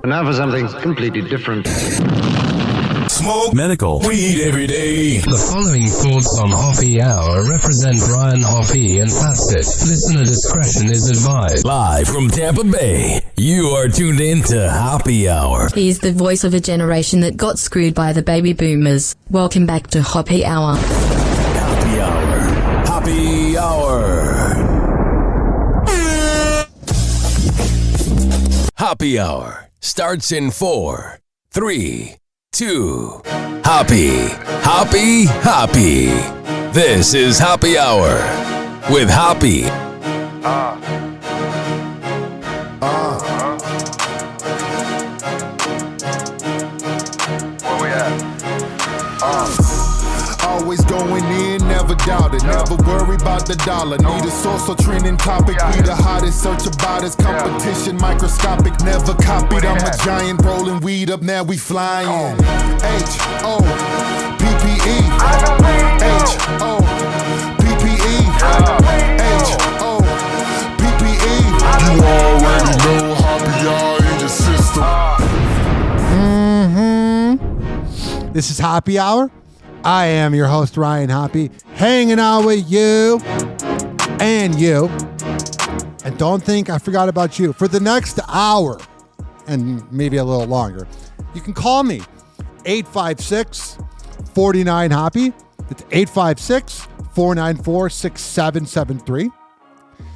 Now for something completely different. Smoke medical weed every day. The following thoughts on Hoppe Hour represent Ryan Hoppe and Fasted. Listener discretion is advised. Live from Tampa Bay, you are tuned in to Hoppe Hour. He's the voice of a generation that got screwed by the baby boomers. Welcome back to Hoppe Hour. Hoppe Hour. Hoppe Hour. Hoppe Hour starts in 4, 3, 2. Hoppe, Hoppe, Hoppe. This is Hoppe Hour with Hoppe. Where we at? Always going in, never doubted. Never worry about the dollar. Need a source or trending topic. Be the hottest, search about us. Competition microscopic, never copied. I'm a giant rolling weed up, now we flying. H-O-P-P-E. H-O-P-P-E. H-O-P-P-E. You already know Hoppe Hour in your system. This is Hoppe Hour. I am your host, Ryan Hoppe, hanging out with you and you. And don't think I forgot about you. For the next hour, and maybe a little longer, you can call me, 856-49-HOPPE. It's 856-494-6773.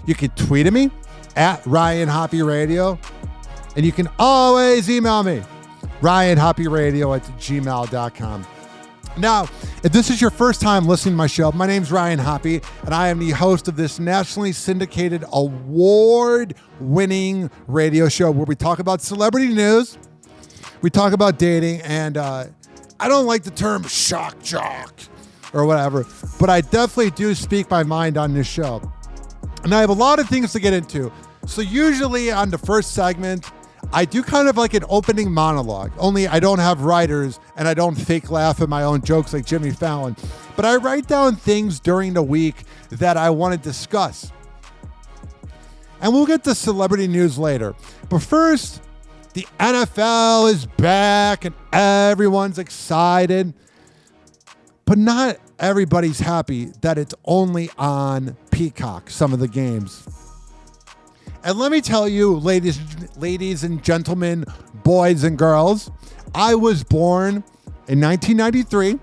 You can tweet at me, at Ryan Hoppe Radio. And you can always email me, ryanhopperadio@gmail.com. Now, if this is your first time listening to my show, my name's Ryan Hoppe, and I am the host of this nationally syndicated, award-winning radio show where we talk about celebrity news, we talk about dating, and I don't like the term shock jock or whatever, but I definitely do speak my mind on this show. And I have a lot of things to get into. So usually on the first segment, I do kind of like an opening monologue, only I don't have writers and I don't fake laugh at my own jokes like Jimmy Fallon. But I write down things during the week that I want to discuss. And we'll get to celebrity news later. But first, the NFL is back and everyone's excited. But not everybody's happy that it's only on Peacock, some of the games. And let me tell you, ladies and gentlemen, boys and girls, I was born in 1993.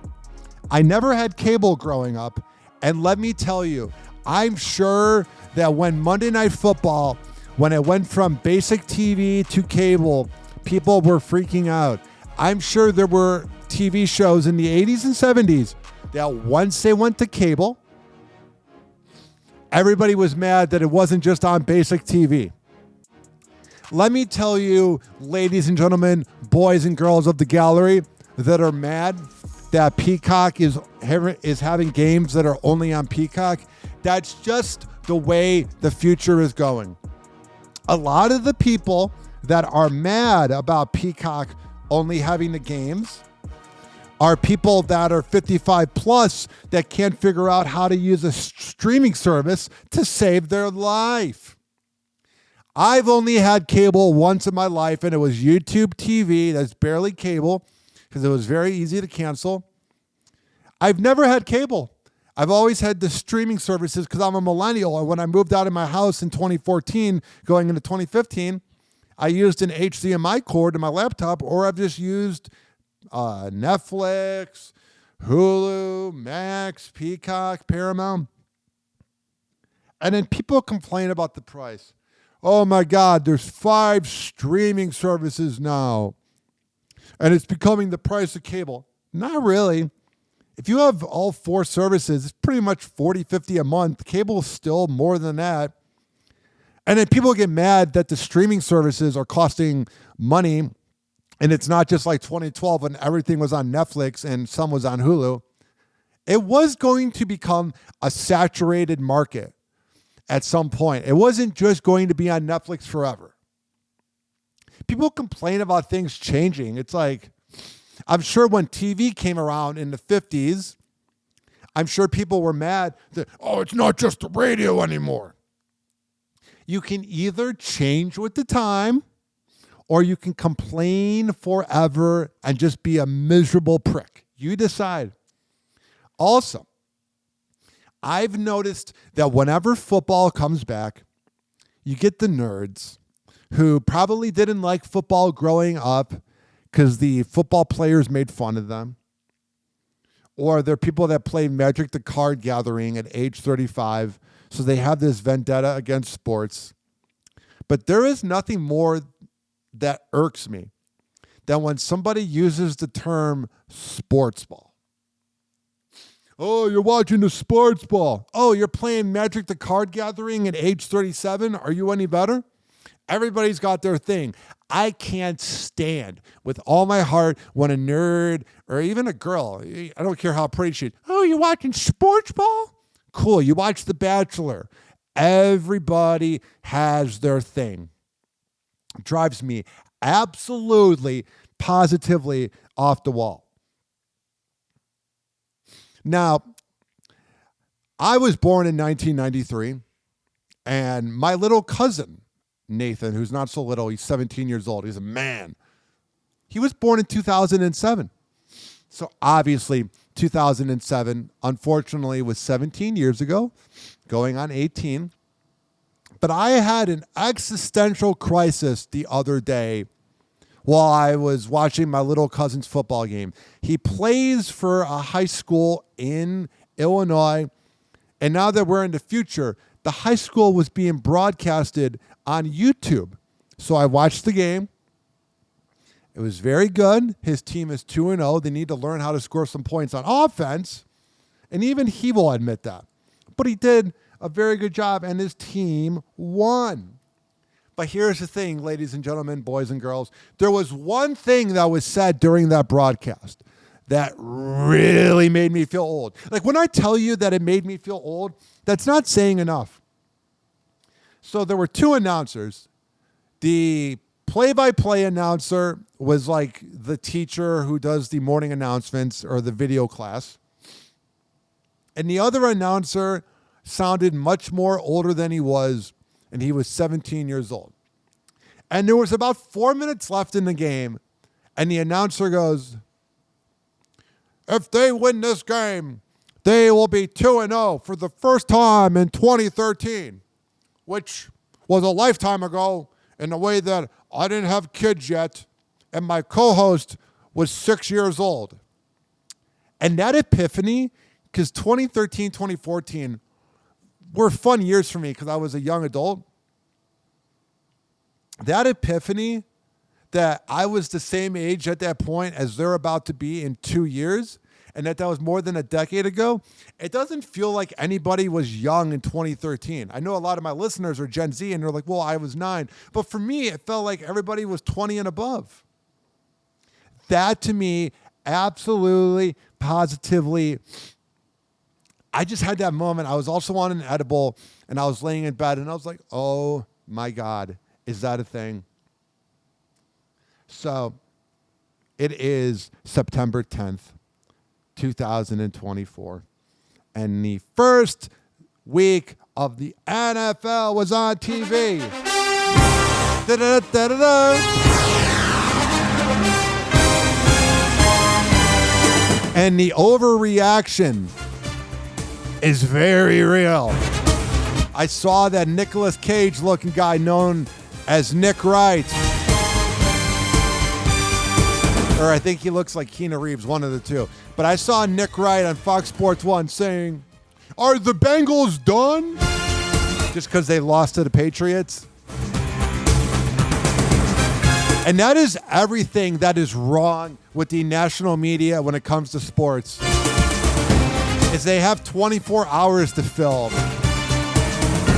I never had cable growing up. And let me tell you, I'm sure that when Monday Night Football, when it went from basic TV to cable, people were freaking out. I'm sure there were TV shows in the 80s and 70s that once they went to cable, everybody was mad that it wasn't just on basic TV. Let me tell you, ladies and gentlemen, boys and girls of the gallery that are mad that Peacock is having games that are only on Peacock. That's just the way the future is going. A lot of the people that are mad about Peacock only having the games are people that are 55 plus that can't figure out how to use a streaming service to save their life. I've only had cable once in my life, and it was YouTube TV. That's barely cable because it was very easy to cancel. I've never had cable. I've always had the streaming services because I'm a millennial. And when I moved out of my house in 2014, going into 2015, I used an HDMI cord to my laptop, or I've just used Netflix, Hulu, Max, Peacock, Paramount. And then people complain about the price. Oh my God, there's 5 streaming services now, and it's becoming the price of cable. Not really. If you have all 4 services, it's pretty much $40, $50 a month. Cable is still more than that. And then people get mad that the streaming services are costing money. And it's not just like 2012 when everything was on Netflix and some was on Hulu. It was going to become a saturated market at some point. It wasn't just going to be on Netflix forever. People complain about things changing. It's like, I'm sure when TV came around in the 50s, I'm sure people were mad that, oh, it's not just the radio anymore. You can either change with the time, or you can complain forever and just be a miserable prick. You decide. Also, I've noticed that whenever football comes back, you get the nerds who probably didn't like football growing up because the football players made fun of them. Or they're people that play Magic the Card Gathering at age 35, so they have this vendetta against sports. But there is nothing more that irks me than when somebody uses the term sports ball. Oh, you're watching the sports ball. Oh, you're playing Magic the Card Gathering at age 37. Are you any better? Everybody's got their thing. I can't stand with all my heart when a nerd or even a girl, I don't care how pretty she is. Oh, you watching sports ball? Cool. You watch The Bachelor. Everybody has their thing. It drives me absolutely, positively off the wall. Now, I was born in 1993, and my little cousin, Nathan, who's not so little, he's 17 years old, he's a man. He was born in 2007. So obviously, 2007, unfortunately, was 17 years ago, going on 18. But I had an existential crisis the other day while I was watching my little cousin's football game. He plays for a high school in Illinois, and now that we're in the future, the high school was being broadcasted on YouTube. So I watched the game. It was very good. His team is 2-0. They need to learn how to score some points on offense, and even he will admit that. But he did a very good job, and his team won. But here's the thing, ladies and gentlemen, boys and girls. There was one thing that was said during that broadcast that really made me feel old. Like when I tell you that it made me feel old, that's not saying enough. So there were two announcers. The play-by-play announcer was like the teacher who does the morning announcements or the video class. And the other announcer sounded much more older than he was, and he was 17 years old. And there was about 4 minutes left in the game, and the announcer goes, if they win this game, they will be 2-0 for the first time in 2013, which was a lifetime ago in the way that I didn't have kids yet, and my co-host was 6 years old. And that epiphany, because 2013, 2014 were fun years for me because I was a young adult. That epiphany that I was the same age at that point as they're about to be in 2 years, and that was more than a decade ago, it doesn't feel like anybody was young in 2013. I know a lot of my listeners are Gen Z, and they're like, well, I was 9. But for me, it felt like everybody was 20 and above. That, to me, absolutely, positively, I just had that moment. I was also on an edible, and I was laying in bed, and I was like, oh, my God, is that a thing? So it is September 10th, 2024, and the first week of the NFL was on TV. Da-da-da-da-da. And the overreaction is very real. I saw that Nicolas Cage looking guy known as Nick Wright. Or I think he looks like Keanu Reeves, one of the two. But I saw Nick Wright on Fox Sports 1 saying, are the Bengals done? Just because they lost to the Patriots. And that is everything that is wrong with the national media when it comes to sports. Is they have 24 hours to film.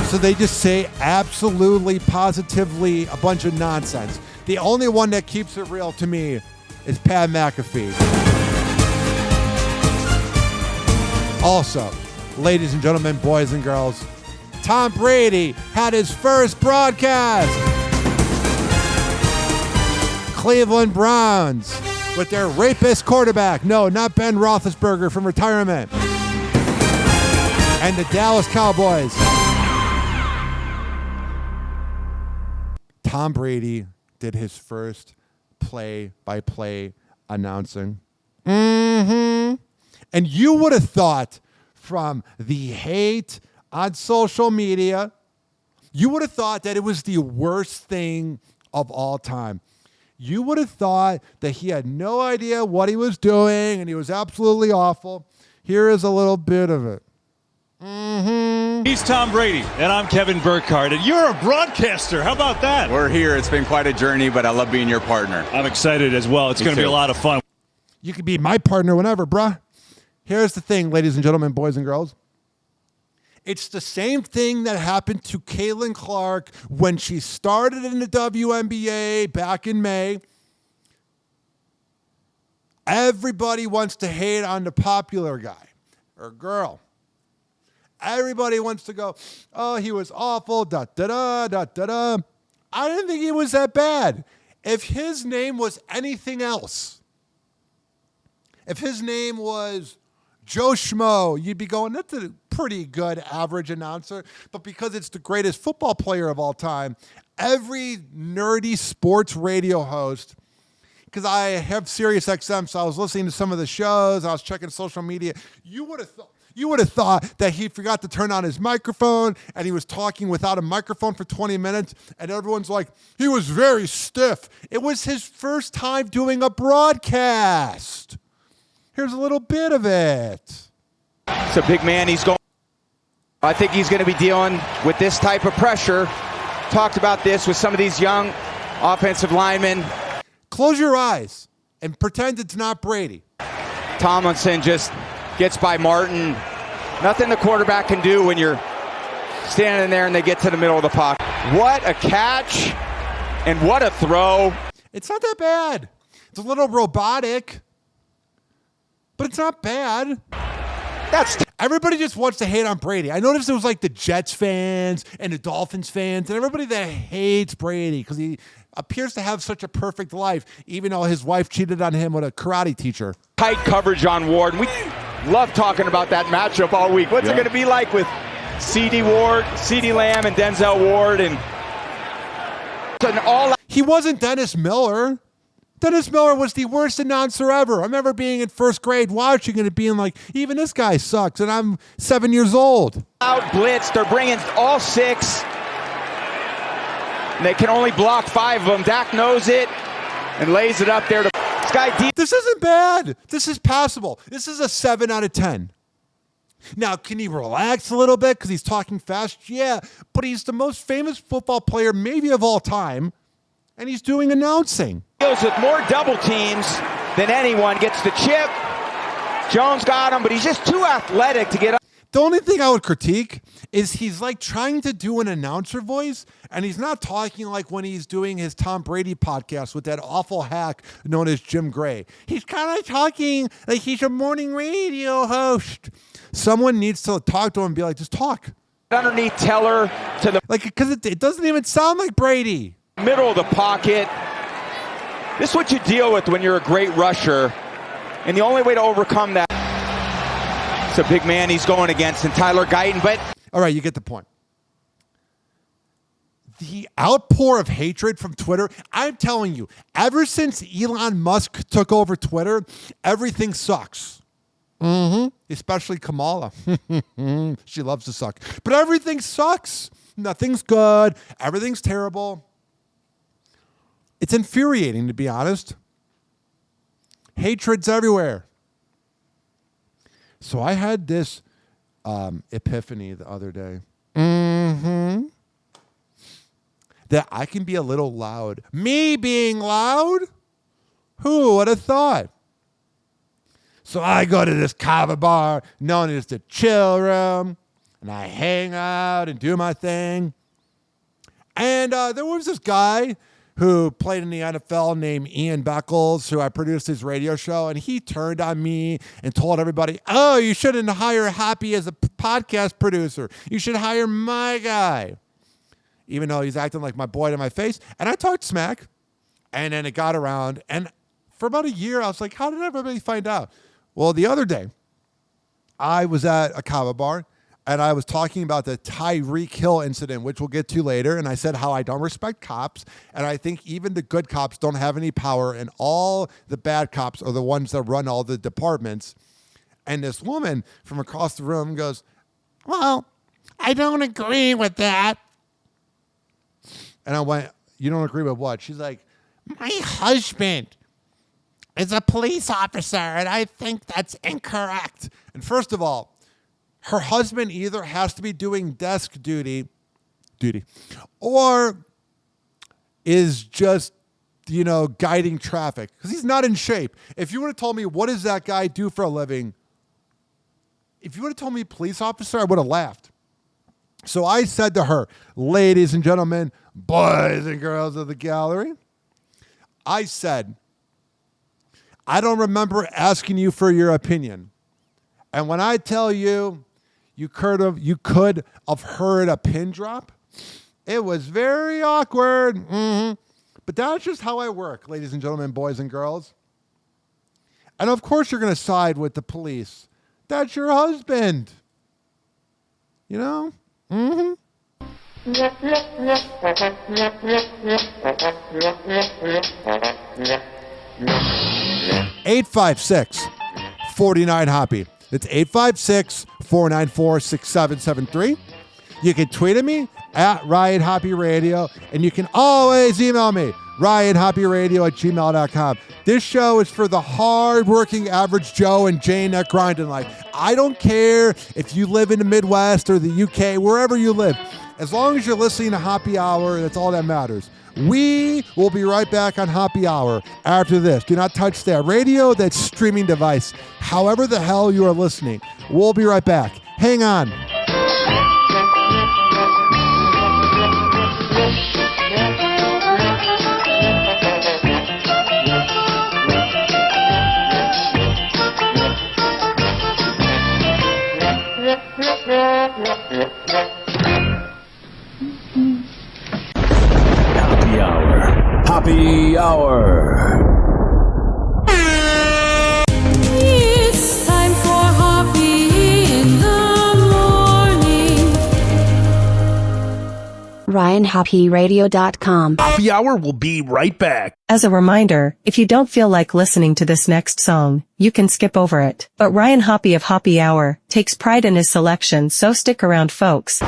So they just say absolutely, positively a bunch of nonsense. The only one that keeps it real to me is Pat McAfee. Also, ladies and gentlemen, boys and girls, Tom Brady had his first broadcast. Cleveland Browns with their rapist quarterback. No, not Ben Roethlisberger from retirement. And the Dallas Cowboys Tom Brady did his first play-by-play announcing. And you would have thought from the hate on social media, you would have thought that it was the worst thing of all time. You would have thought that he had no idea what he was doing and he was absolutely awful. Here is a little bit of it. He's Tom Brady, and I'm Kevin Burkhardt, and you're a broadcaster. How about that? We're here. It's been quite a journey, but I love being your partner. I'm excited as well. It's going to be a lot of fun. You can be my partner whenever, bruh. Here's the thing, ladies and gentlemen, boys and girls. It's the same thing that happened to Caitlin Clark when she started in the WNBA back in May. Everybody wants to hate on the popular guy or girl. Everybody wants to go, oh, he was awful, da-da-da, I didn't think he was that bad. If his name was anything else, if his name was Joe Schmo, you'd be going, that's a pretty good average announcer. But because it's the greatest football player of all time, every nerdy sports radio host, because I have Sirius XM, so I was listening to some of the shows, I was checking social media, you would have thought that he forgot to turn on his microphone and he was talking without a microphone for 20 minutes and everyone's like, he was very stiff. It was his first time doing a broadcast. Here's a little bit of it. It's a big man. I think he's going to be dealing with this type of pressure. Talked about this with some of these young offensive linemen. Close your eyes and pretend it's not Brady. Tomlinson just gets by Martin. Nothing the quarterback can do when you're standing there and they get to the middle of the pocket. What a catch and what a throw. It's not that bad. It's a little robotic, but it's not bad. Everybody just wants to hate on Brady. I noticed it was like the Jets fans and the Dolphins fans and everybody that hates Brady because he appears to have such a perfect life, even though his wife cheated on him with a karate teacher. Tight coverage on Ward. We love talking about that matchup all week. What's it going to be like with CeeDee Lamb and Denzel Ward? And he wasn't Dennis Miller. Dennis Miller was the worst announcer ever. I remember being in first grade watching it and being like, even this guy sucks, and I'm 7 years old. Out blitz. They're bringing all six. And they can only block 5 of them. Dak knows it and lays it up there to Sky deep. This isn't bad. This is passable. This is a 7 out of 10. Now, can he relax a little bit because he's talking fast? Yeah, but he's the most famous football player maybe of all time, and he's doing announcing. Deals with more double teams than anyone. Gets the chip. Jones got him, but he's just too athletic to get up. The only thing I would critique is he's like trying to do an announcer voice, and he's not talking like when he's doing his Tom Brady podcast with that awful hack known as Jim Gray. He's kind of talking like he's a morning radio host. Someone needs to talk to him and be like, just talk. Underneath Teller to the because it doesn't even sound like Brady. Middle of the pocket. This is what you deal with when you're a great rusher, and the only way to overcome that. It's a big man he's going against, and Tyler Guyton, but... All right, you get the point. The outpour of hatred from Twitter, I'm telling you, ever since Elon Musk took over Twitter, everything sucks. Especially Kamala. She loves to suck. But everything sucks. Nothing's good. Everything's terrible. It's infuriating, to be honest. Hatred's everywhere. So I had this epiphany the other day. That I can be a little loud. Me being loud? Who would have thought? So I go to this kava bar known as the chill room, and I hang out and do my thing. And there was this guy who played in the NFL named Ian Beckles, who I produced his radio show, and he turned on me and told everybody, oh, you shouldn't hire Hoppe as a podcast producer. You should hire my guy. Even though he's acting like my boy to my face. And I talked smack, and then it got around, and for about a year, I was like, how did everybody find out? Well, the other day, I was at a kava bar. and I was talking about the Tyreek Hill incident, which we'll get to later. And I said how I don't respect cops. And I think even the good cops don't have any power. And all the bad cops are the ones that run all the departments. And this woman from across the room goes, well, I don't agree with that. And I went, you don't agree with what? She's like, my husband is a police officer, and I think that's incorrect. And first of all, her husband either has to be doing desk duty, or is just, guiding traffic, because he's not in shape. If you would have told me, what does that guy do for a living? If you would have told me police officer, I would have laughed. So I said to her, ladies and gentlemen, boys and girls of the gallery, I said, I don't remember asking you for your opinion. And when I tell you, you could have heard a pin drop, it was very awkward. Mm-hmm. But that's just how I work, ladies and gentlemen, boys and girls. And of course you're going to side with the police. That's your husband. Mm-hmm. 856-49-HOPPY. It's 856-494-6773. You can tweet at me at Ryan Hoppe Radio, and you can always email me, RyanHoppeRadio@gmail.com. This show is for the hard-working average Joe and Jane that grind in life. I don't care if you live in the Midwest or the UK, wherever you live. As long as you're listening to Hoppe Hour, that's all that matters. We will be right back on Hoppe Hour after this. Do not touch that radio, that streaming device, however the hell you are listening. We'll be right back. Hang on. Hoppe Hour. It's time for Hoppe in the morning. RyanHoppeRadio.com. Hoppe Hour will be right back. As a reminder, if you don't feel like listening to this next song, you can skip over it. But Ryan Hoppe of Hoppe Hour takes pride in his selection, so stick around, folks.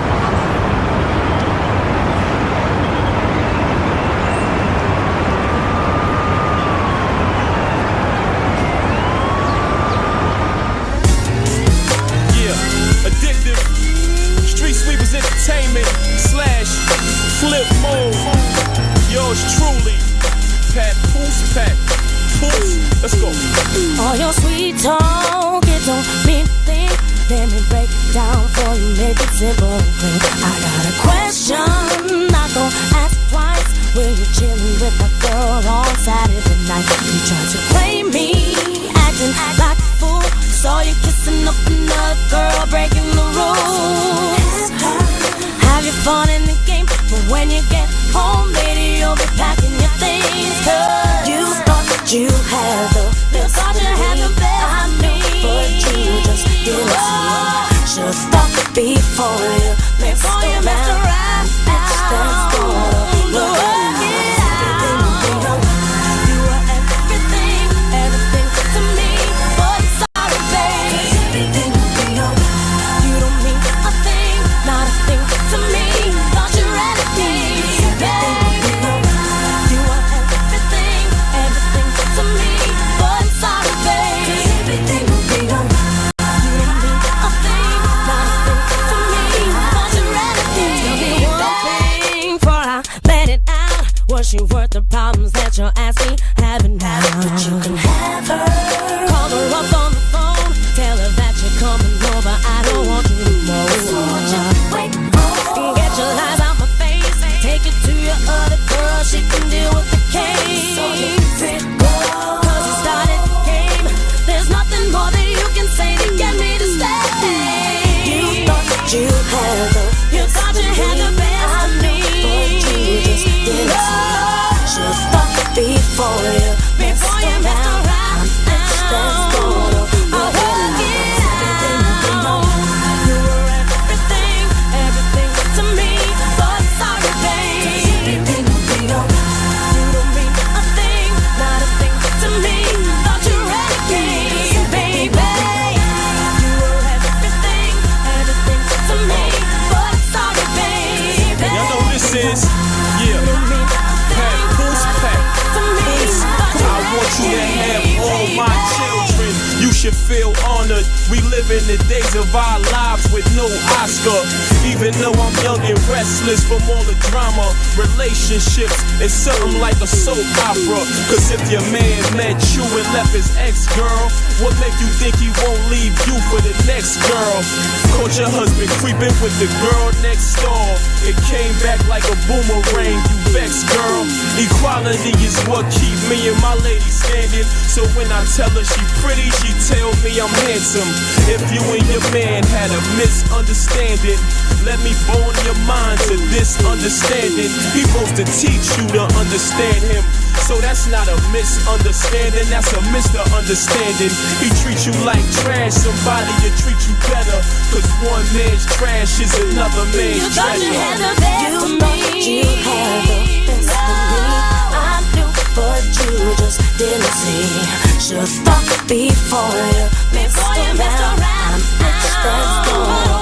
Flip mode, yours truly, Pat Poos, let's go. All your sweet talk, it don't mean a thing. Let me break it down for you, make it simple and clean. I got a question, not gonna ask twice. When you're chilling with a girl on Saturday night, you try to play me, acting like a fool. Saw you kissing up another girl, breaking the rules. Have your fun in the game, but when you get home, lady, you'll be packing your things. Cause you thought you had the best, I know, but you just didn't see. Should've thought before you messed around. That's gonna work it out. You were everything to me, but sorry, babe. Everything will be alright. You don't mean a thing, not a thing to me. Thought you read it, babe. You were everything to me, but sorry, babe. Everything will be alright. You don't mean a thing, not a thing to me. Thought you read it, tell me one thing before I let it out. Was she worth the problems that you're asking? Having now, but you can have her. Call her up on the phone, tell her that you're coming over. I don't want you no more. So just wait, get your lies out my face. Take it to your other girl, she can deal with the case. So cause you started the game. There's nothing more that you can say to get me to stay. You thought you had the best of me, but you just didn't see. Should've thought before you messed around. That's gonna work it out. You were should feel honored. We live in the days of our lives with no Oscar. Even though I'm young and restless from all the drama, relationships is something like a soap opera. Cause if your man met you and left his ex-girl, what make you think he won't leave you for the next girl? Caught your husband creeping with the girl next door. It came back like a boomerang, you vexed girl. Equality is what keep me and my lady standing. So when I tell her she pretty, she tell me I'm handsome. If you and your man had a misunderstanding, let me bone your mind to this understanding. He supposed to teach you to understand him. So that's not a misunderstanding, that's a misunderstanding. He treats you like trash, somebody will treat you better. Cause one man's trash is another man's treasure. You thought you had the best of me. You had the best of me. I knew, but you just didn't see. Should've thought before you messed around. I'm experts going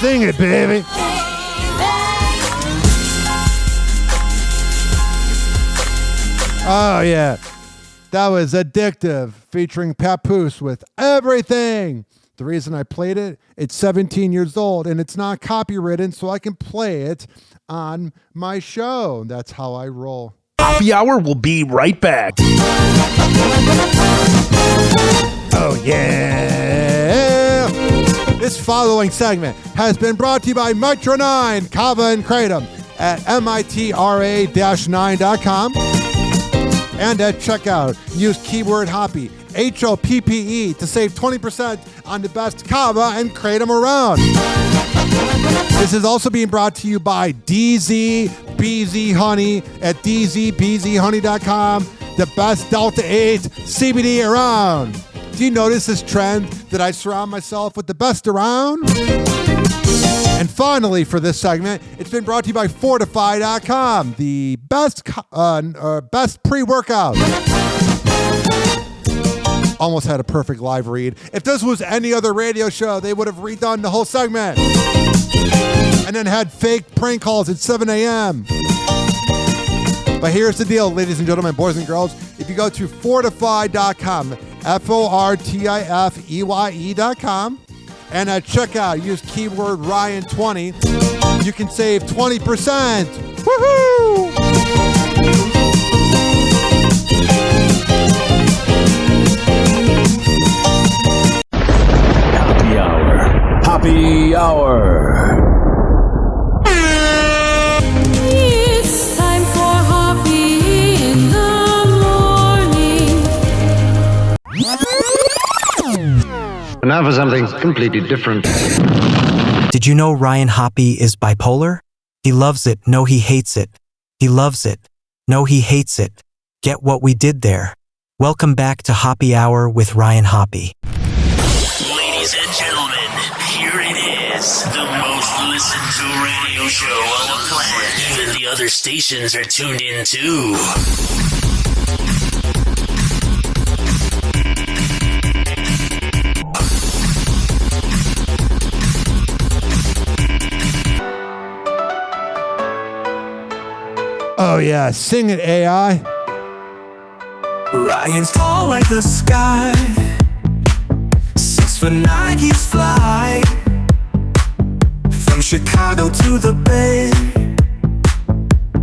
Sing it, baby. Oh, yeah. That was Addictive, featuring Papoose with Everything. The reason I played it, it's 17 years old, and it's not copywritten, so I can play it on my show. That's how I roll. Hoppe Hour will be right back. Oh, yeah. This following segment has been brought to you by Metro 9, Kava and Kratom at mitra-9.com. And at checkout, use keyword Hoppe, HOPPE, to save 20% on the best Kava and Kratom around. This is also being brought to you by DZBZ Honey at dzbzhoney.com, the best Delta 8 CBD around. Do you notice this trend that I surround myself with the best around? And finally, for this segment, it's been brought to you by Fortify.com, the best pre-workout. Almost had a perfect live read. If this was any other radio show, they would have redone the whole segment. And then had fake prank calls at 7 a.m. But here's the deal, ladies and gentlemen, boys and girls. If you go to Fortify.com, Fortifeye.com, and at checkout, use keyword Ryan20, you can save 20%. Woohoo! Hoppe Hour. Hoppe Hour. It's time for Hoppe in the morning. Now for something completely different. Did you know Ryan Hoppe is bipolar? He loves it, no he hates it. He loves it, no he hates it. Get what we did there. Welcome back to Hoppe Hour with Ryan Hoppe. Ladies and gentlemen, here it is. The most listened to radio show on the planet. Even the other stations are tuned in too. Oh, yeah. Sing it, AI. Ryan's tall like the sky. 6'9", he's fly. From Chicago to the Bay.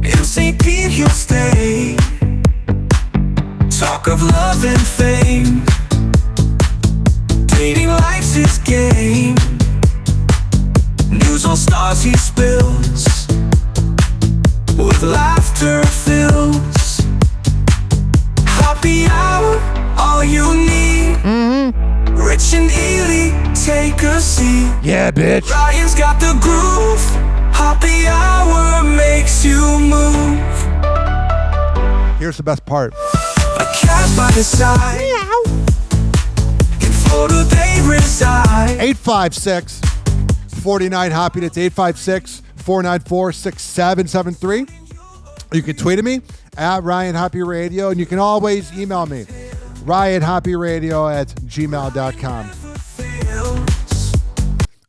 In St. Pete he'll stay. Talk of love and fame. Dating life's his game. News on stars he spills. see. Yeah, bitch. Ryan's got the groove. Hoppe Hour makes you move. Here's the best part. A cat by the side. Meow. In Florida they reside. 856-49 Hoppe. That's 856-494-6773. You can tweet at me at Ryan Hoppe Radio, and you can always email me, ryanhopperadio@gmail.com.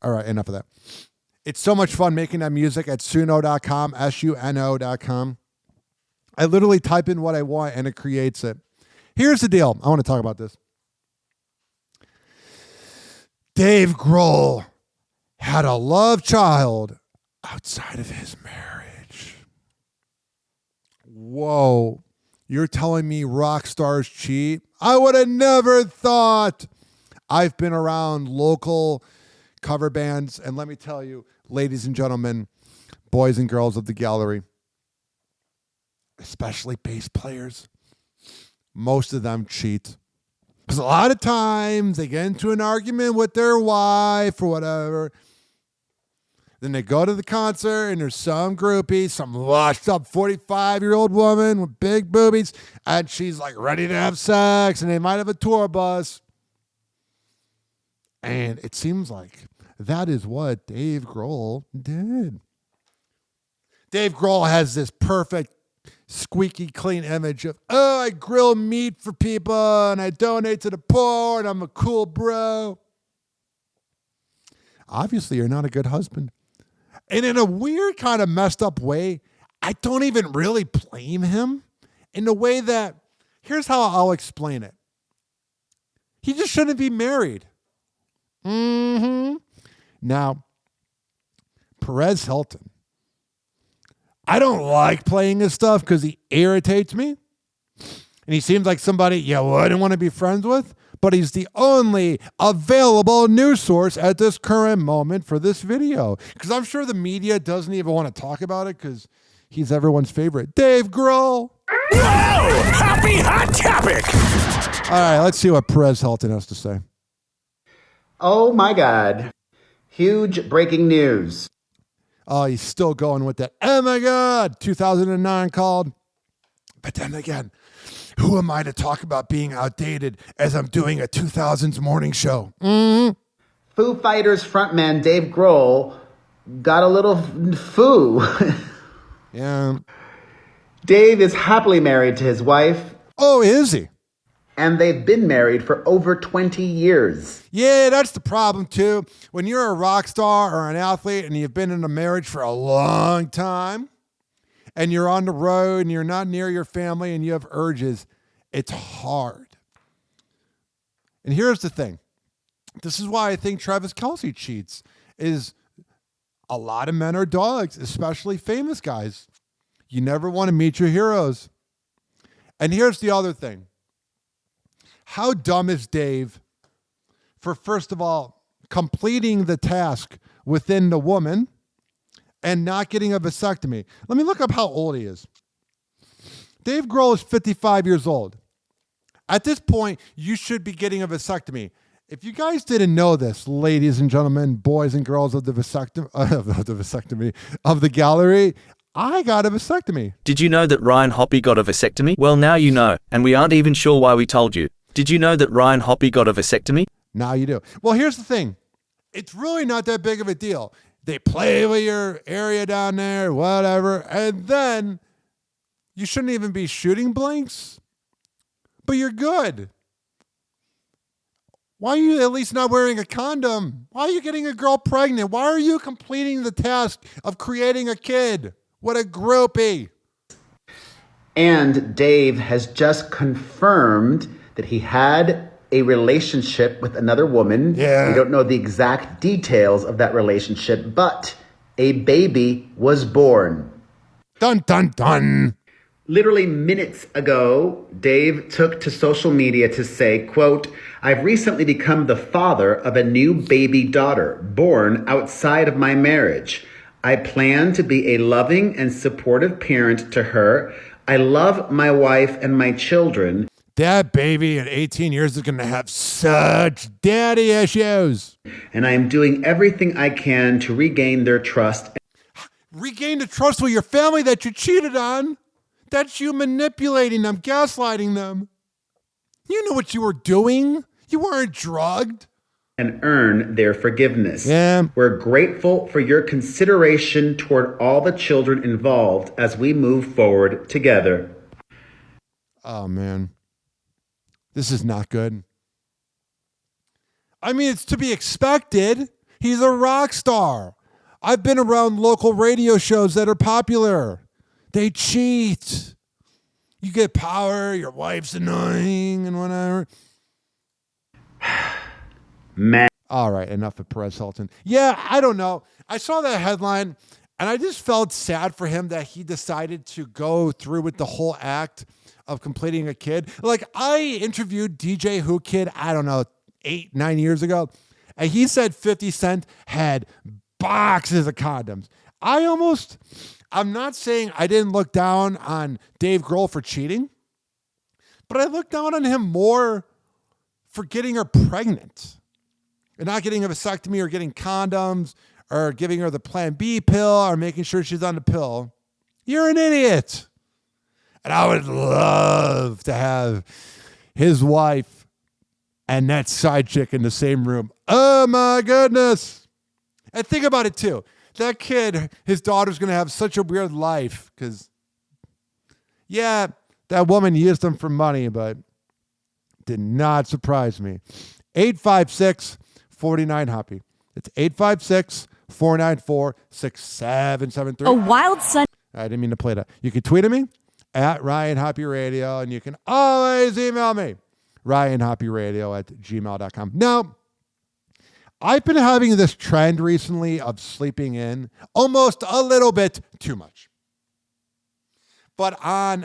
All right, enough of that. It's so much fun making that music at suno.com, suno.com. I literally type in what I want, and it creates it. Here's the deal. I want to talk about this. Dave Grohl had a love child outside of his marriage. Whoa. You're telling me rock stars cheat? I would have never thought. I've been around local cover bands, and let me tell you, ladies and gentlemen, boys and girls of the gallery, especially bass players, most of them cheat. Because a lot of times they get into an argument with their wife or whatever. Then they go to the concert and there's some groupie, some washed up 45-year-old woman with big boobies, and she's like ready to have sex, and they might have a tour bus. And it seems like that is what Dave Grohl did. Dave Grohl has this perfect, squeaky clean image of, oh, I grill meat for people and I donate to the poor and I'm a cool bro. Obviously, you're not a good husband. And in a weird kind of messed up way, I don't even really blame him in the way that, here's how I'll explain it. He just shouldn't be married. Now, Perez Hilton, I don't like playing his stuff because he irritates me. And he seems like somebody you wouldn't want to be friends with. But he's the only available news source at this current moment for this video. Because I'm sure the media doesn't even want to talk about it because he's everyone's favorite. Dave Grohl. Whoa! Happy hot topic! All right, let's see what Perez Hilton has to say. Oh my God. Huge breaking news. Oh, he's still going with that. Oh my God, 2009 called. But then again, who am I to talk about being outdated as I'm doing a 2000s morning show? Foo Fighters frontman Dave Grohl got a little foo. Yeah. Dave is happily married to his wife. Oh, is he? And they've been married for over 20 years. Yeah, that's the problem, too. When you're a rock star or an athlete and you've been in a marriage for a long time, and you're on the road and you're not near your family and you have urges, it's hard. And here's the thing. This is why I think Travis Kelce cheats, is a lot of men are dogs, especially famous guys. You never want to meet your heroes. And here's the other thing. How dumb is Dave for, first of all, completing the task within the woman and not getting a vasectomy? Let me look up how old he is. Dave Grohl is 55 years old. At this point, you should be getting a vasectomy. If you guys didn't know this, ladies and gentlemen, boys and girls of the vasectomy, of the gallery, I got a vasectomy. Did you know that Ryan Hoppe got a vasectomy? Well, now you know, and we aren't even sure why we told you. Did you know that Ryan Hoppe got a vasectomy? Now you do. Well, here's the thing. It's really not that big of a deal. They play with your area down there, whatever, and then you shouldn't even be shooting blanks, but you're good. Why are you at least not wearing a condom? Why are you getting a girl pregnant? Why are you completing the task of creating a kid? What a groupie. And Dave has just confirmed that he had a relationship with another woman. Yeah. We don't know the exact details of that relationship, but a baby was born. Dun, dun, dun. Literally minutes ago, Dave took to social media to say, quote, I've recently become the father of a new baby daughter born outside of my marriage. I plan to be a loving and supportive parent to her. I love my wife and my children. That baby at 18 years is going to have such daddy issues. And I am doing everything I can to regain their trust. Regain the trust with your family that you cheated on. That's you manipulating them, gaslighting them. You know what you were doing. You weren't drugged. And earn their forgiveness. Yeah. We're grateful for your consideration toward all the children involved as we move forward together. Oh, man. This is not good. I mean, it's to be expected. He's a rock star. I've been around local radio shows that are popular. They cheat. You get power, your wife's annoying and whatever. Man. All right, enough of Perez Hilton. Yeah, I don't know. I saw that headline, and I just felt sad for him that he decided to go through with the whole act of completing a kid. Like, I interviewed DJ Who Kid, I don't know, 8-9 years ago, and he said 50 Cent had boxes of condoms. I'm not saying I didn't look down on Dave Grohl for cheating, but I looked down on him more for getting her pregnant. And not getting a vasectomy or getting condoms or giving her the Plan B pill or making sure she's on the pill. You're an idiot. And I would love to have his wife and that side chick in the same room. Oh my goodness. And think about it too. That kid, his daughter's going to have such a weird life because, yeah, that woman used him for money, but did not surprise me. 856-49-HOPPY. It's 856-494-6773. A wild Sunday. I didn't mean to play that. You can tweet at me at Ryan Hoppe Radio, and you can always email me, ryanhopperadio@gmail.com. Now, I've been having this trend recently of sleeping in almost a little bit too much. But on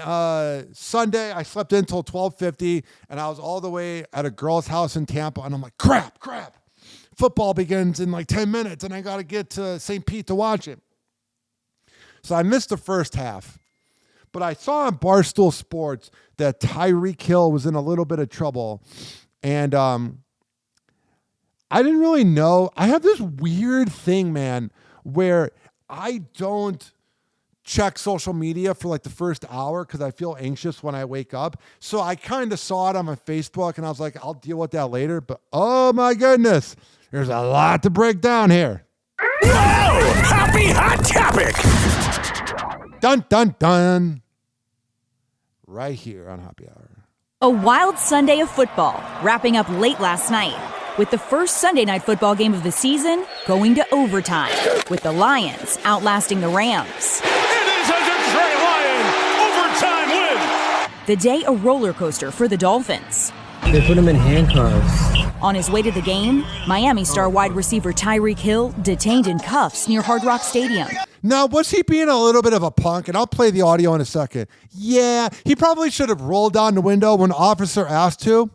Sunday, I slept in until 12:50, and I was all the way at a girl's house in Tampa, and I'm like, crap. Football begins in like 10 minutes, and I got to get to St. Pete to watch it. So I missed the first half. But I saw on Barstool Sports that Tyreek Hill was in a little bit of trouble, and I didn't really know. I have this weird thing, man, where I don't check social media for like the first hour because I feel anxious when I wake up. So I kind of saw it on my Facebook and I was like, I'll deal with that later. But oh my goodness, there's a lot to break down here. Whoa! Happy Hot Topic! Dun, dun, dun. Right here on Hoppe Hour. A wild Sunday of football wrapping up late last night with the first Sunday night football game of the season going to overtime with the Lions outlasting the Rams. The day a roller coaster for the Dolphins. They put him in handcuffs. On his way to the game, Miami star wide receiver Tyreek Hill detained in cuffs near Hard Rock Stadium. Now, was he being a little bit of a punk? And I'll play the audio in a second. Yeah, he probably should have rolled down the window when the officer asked to.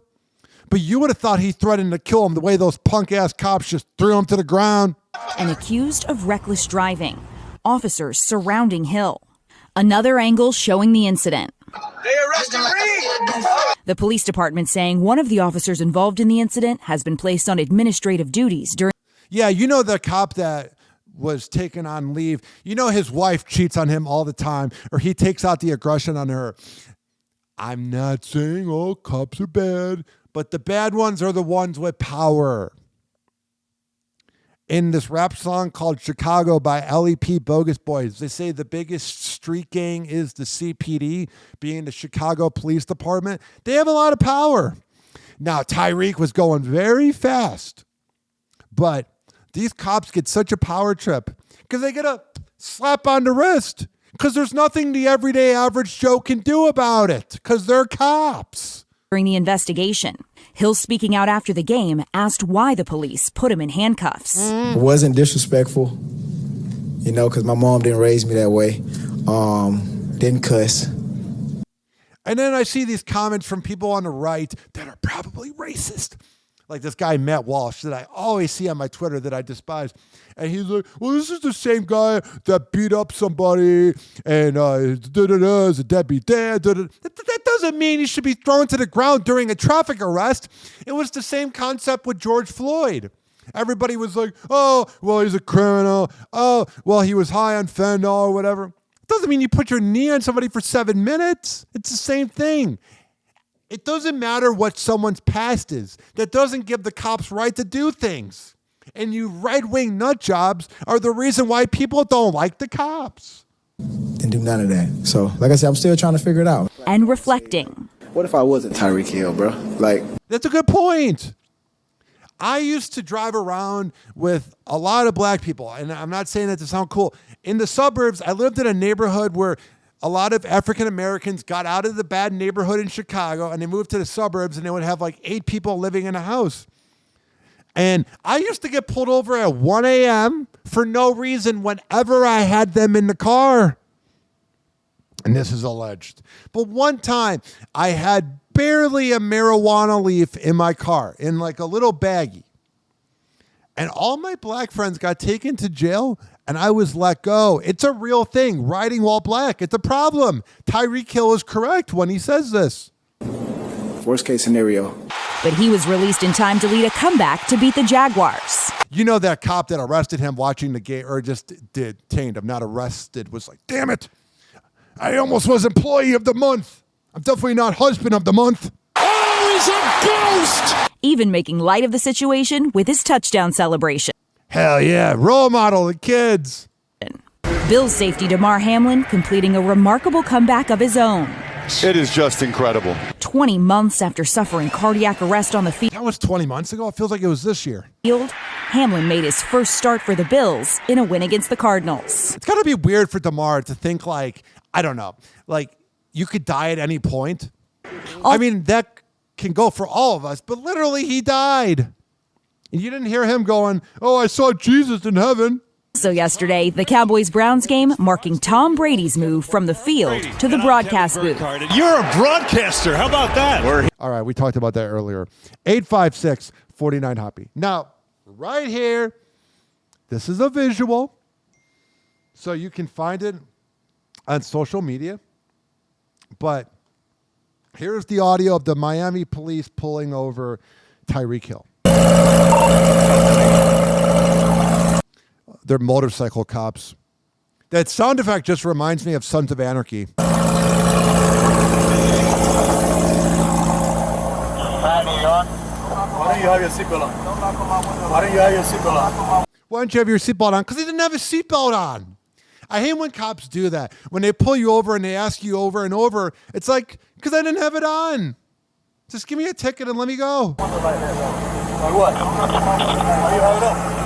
But you would have thought he threatened to kill him the way those punk-ass cops just threw him to the ground. And accused of reckless driving. Officers surrounding Hill. Another angle showing the incident. They arrested Reed! The police department saying one of the officers involved in the incident has been placed on administrative duties during... Yeah, you know the cop that was taken on leave. You know his wife cheats on him all the time, or he takes out the aggression on her. I'm not saying all cops are bad, but the bad ones are the ones with power. In this rap song called Chicago by LEP Bogus Boys, they say the biggest street gang is the CPD, being the Chicago Police Department. They have a lot of power. Now, Tyreek was going very fast, but these cops get such a power trip because they get a slap on the wrist because there's nothing the everyday average Joe can do about it because they're cops. During the investigation, Hill, speaking out after the game, asked why the police put him in handcuffs. It wasn't disrespectful, you know, because my mom didn't raise me that way. Didn't cuss. And then I see these comments from people on the right that are probably racist. Like this guy, Matt Walsh, that I always see on my Twitter that I despise. And he's like, well, this is the same guy that beat up somebody and is a deadbeat dad. That doesn't mean he should be thrown to the ground during a traffic arrest. It was the same concept with George Floyd. Everybody was like, oh, well, he's a criminal. Oh, well, he was high on fentanyl or whatever. It doesn't mean you put your knee on somebody for 7 minutes. It's the same thing. It doesn't matter what someone's past is. That doesn't give the cops right to do things. And you right-wing nut jobs are the reason why people don't like the cops. Didn't do none of that. So, like I said, I'm still trying to figure it out. And reflecting. What if I wasn't Tyreek Hill, bro? Like, that's a good point. I used to drive around with a lot of black people, and I'm not saying that to sound cool. In the suburbs, I lived in a neighborhood where a lot of African Americans got out of the bad neighborhood in Chicago and they moved to the suburbs, and they would have like 8 people living in a house. And I used to get pulled over at 1 a.m. for no reason whenever I had them in the car. And this is alleged. But one time I had barely a marijuana leaf in my car, in like a little baggie. And all my black friends got taken to jail, and I was let go. It's a real thing. Riding while black. It's a problem. Tyreek Hill is correct when he says this. Worst case scenario. But he was released in time to lead a comeback to beat the Jaguars. You know that cop that arrested him watching the game, or just detained him, not arrested, was like, damn it. I almost was employee of the month. I'm definitely not husband of the month. Oh, he's a ghost! Even making light of the situation with his touchdown celebration. Hell yeah, role model the kids. Bills safety Damar Hamlin completing a remarkable comeback of his own. It is just incredible. 20 months after suffering cardiac arrest on the field. That was 20 months ago. It feels like it was this year. Hamlin made his first start for the Bills in a win against the Cardinals. It's got to be weird for Damar to think like, I don't know, like you could die at any point. I mean, that can go for all of us, but literally he died. And you didn't hear him going, oh, I saw Jesus in heaven. So yesterday, the Cowboys-Browns game marking Tom Brady's move from the field to the broadcast booth. You're a broadcaster. How about that? All right, we talked about that earlier. 856-49-HOPPE. Now, right here, this is a visual. So you can find it on social media. But here's the audio of the Miami police pulling over Tyreek Hill. They're motorcycle cops. That sound effect just reminds me of Sons of Anarchy. Why don't you have your seatbelt on? Why don't you have your seatbelt on? Why don't you have your seatbelt on? Because he didn't have a seatbelt on. I hate when cops do that. When they pull you over and they ask you over and over, it's like, because I didn't have it on. Just give me a ticket and let me go. Like what? Why do you have it on?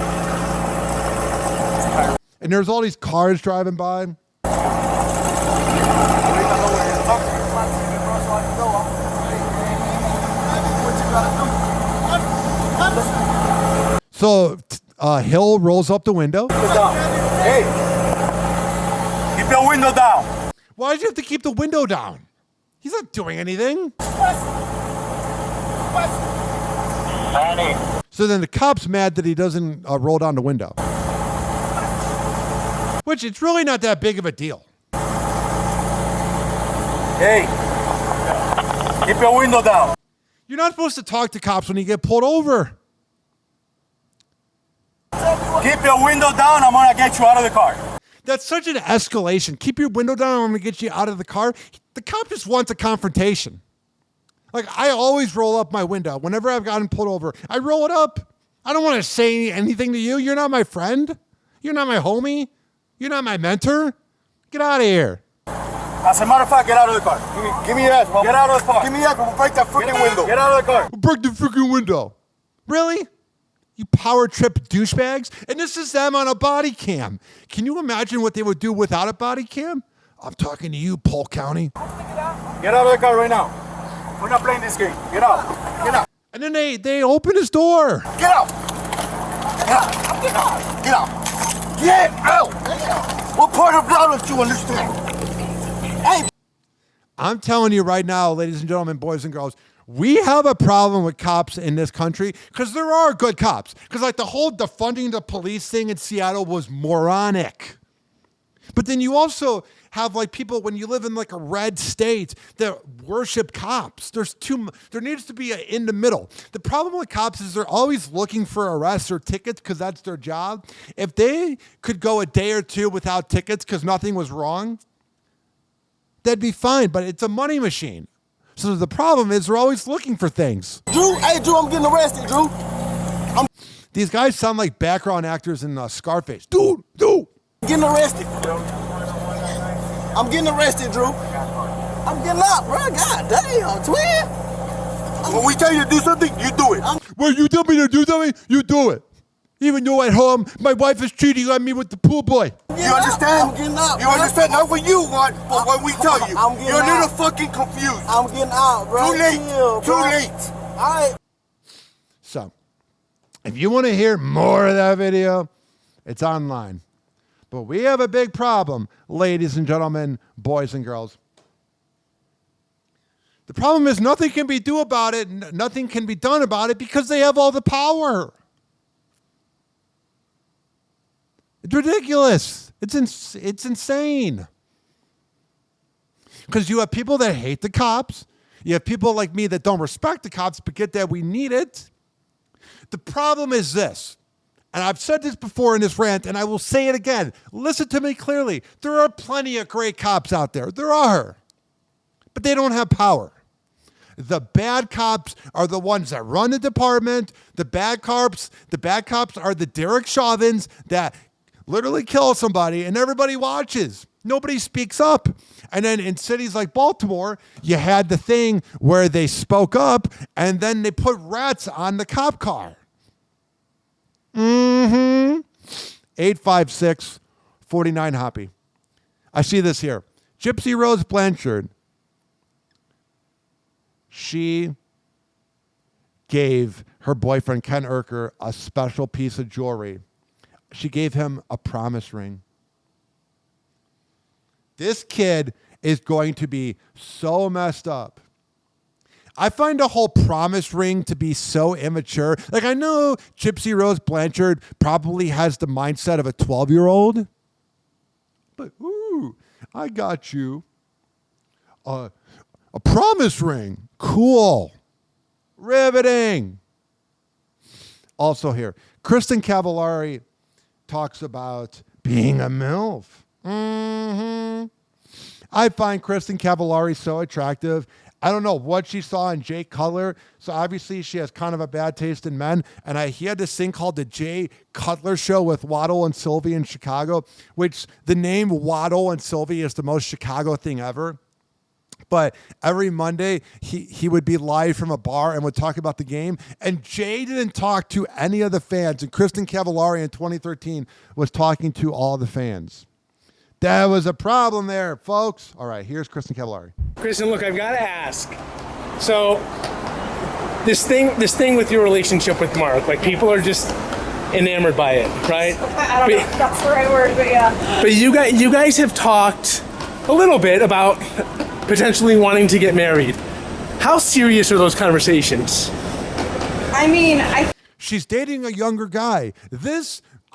And there's all these cars driving by. So Hill rolls up the window. Hey, keep your window down. Why did you have to keep the window down? He's not doing anything. So then the cop's mad that he doesn't roll down the window. Which it's really not that big of a deal. Hey, keep your window down. You're not supposed to talk to cops when you get pulled over. Keep your window down, I'm gonna get you out of the car. That's such an escalation. Keep your window down, I'm gonna get you out of the car. The cop just wants a confrontation. Like, I always roll up my window. Whenever I've gotten pulled over, I roll it up. I don't want to say anything to you. You're not my friend. You're not my homie. You're not my mentor. Get out of here. As a matter of fact, get out of the car. Give me your ass, bro. Get out of the car. Give me your ass, we'll break that freaking window. Get out of the car. We'll break the freaking window. Really? You power trip douchebags? And this is them on a body cam. Can you imagine what they would do without a body cam? I'm talking to you, Polk County. Get out of the car right now. We're not playing this game. Get out. Get out. And then they open his door. Get out. Get out. Get out. Get out. Get out. What part of that don't you understand? Hey. I'm telling you right now, ladies and gentlemen, boys and girls, We have a problem with cops in this country because there are good cops. Because like the whole defunding the police thing in Seattle was moronic. But then you also have like people when you live in like a red state that worship cops. There needs to be a in the middle. The problem with cops is they're always looking for arrests or tickets because that's their job. If they could go a day or two without tickets because nothing was wrong, that'd be fine. But it's a money machine. So the problem is they're always looking for things. Drew, hey Drew, I'm getting arrested, Drew. These guys sound like background actors in Scarface. Dude. I'm getting arrested. I'm getting arrested, Drew. I'm getting up, bro. God damn, twin. When we tell you to do something, you do it. When you tell me to do something, you do it. Even though at home, my wife is cheating on me with the pool boy. You understand? I'm getting up, You understand? Not what you want, but what we tell you. I'm getting You're a little fucking confused. I'm getting out, bro. Too late. Too late. All right. So, if you want to hear more of that video, it's online. But we have a big problem, ladies and gentlemen, boys and girls. The problem is nothing can be done about it. Nothing can be done about it because they have all the power. It's ridiculous. It's insane. Because you have people that hate the cops. You have people like me that don't respect the cops, but get that we need it. The problem is this. And I've said this before in this rant, and I will say it again. Listen to me clearly. There are plenty of great cops out there. There are. But they don't have power. The bad cops are the ones that run the department. The bad cops are the Derek Chauvins that literally kill somebody, and everybody watches. Nobody speaks up. And then in cities like Baltimore, you had the thing where they spoke up, and then they put rats on the cop car. 856-49-HOPPY. I see this here. Gypsy Rose Blanchard. She gave her boyfriend, Ken Urker, a special piece of jewelry. She gave him a promise ring. This kid is going to be so messed up. I find the whole promise ring to be so immature. Like, I know Gypsy Rose Blanchard probably has the mindset of a 12-year-old. But, ooh, I got you a promise ring. Cool. Riveting. Also here, Kristen Cavallari talks about being a MILF. I find Kristen Cavallari so attractive. I don't know what she saw in Jay Cutler. So obviously she has kind of a bad taste in men. And he had this thing called the Jay Cutler Show with Waddle and Sylvie in Chicago, which the name Waddle and Sylvie is the most Chicago thing ever. But every Monday, he would be live from a bar and would talk about the game. And Jay didn't talk to any of the fans. And Kristen Cavallari in 2013 was talking to all the fans. That was a problem there, folks. All right, here's Kristen Cavallari. Kristen, look, I've got to ask. So this thing with your relationship with Mark, like people are just enamored by it, right? I don't know if that's the right word, but yeah. But you guys have talked a little bit about potentially wanting to get married. How serious are those conversations? I mean, she's dating a younger guy.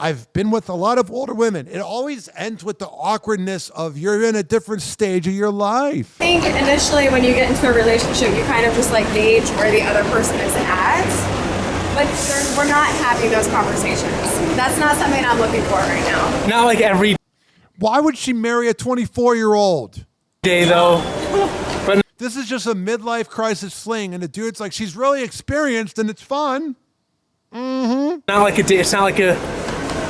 I've been with a lot of older women. It always ends with the awkwardness of you're in a different stage of your life. I think initially when you get into a relationship, you kind of just like gauge where the other person is at. But we're not having those conversations. That's not something I'm looking for right now. Not like every Why would she marry a 24-year-old? Day though. But this is just a midlife crisis fling, and the dude's like, she's really experienced and it's fun. Not like a day. It's not like a.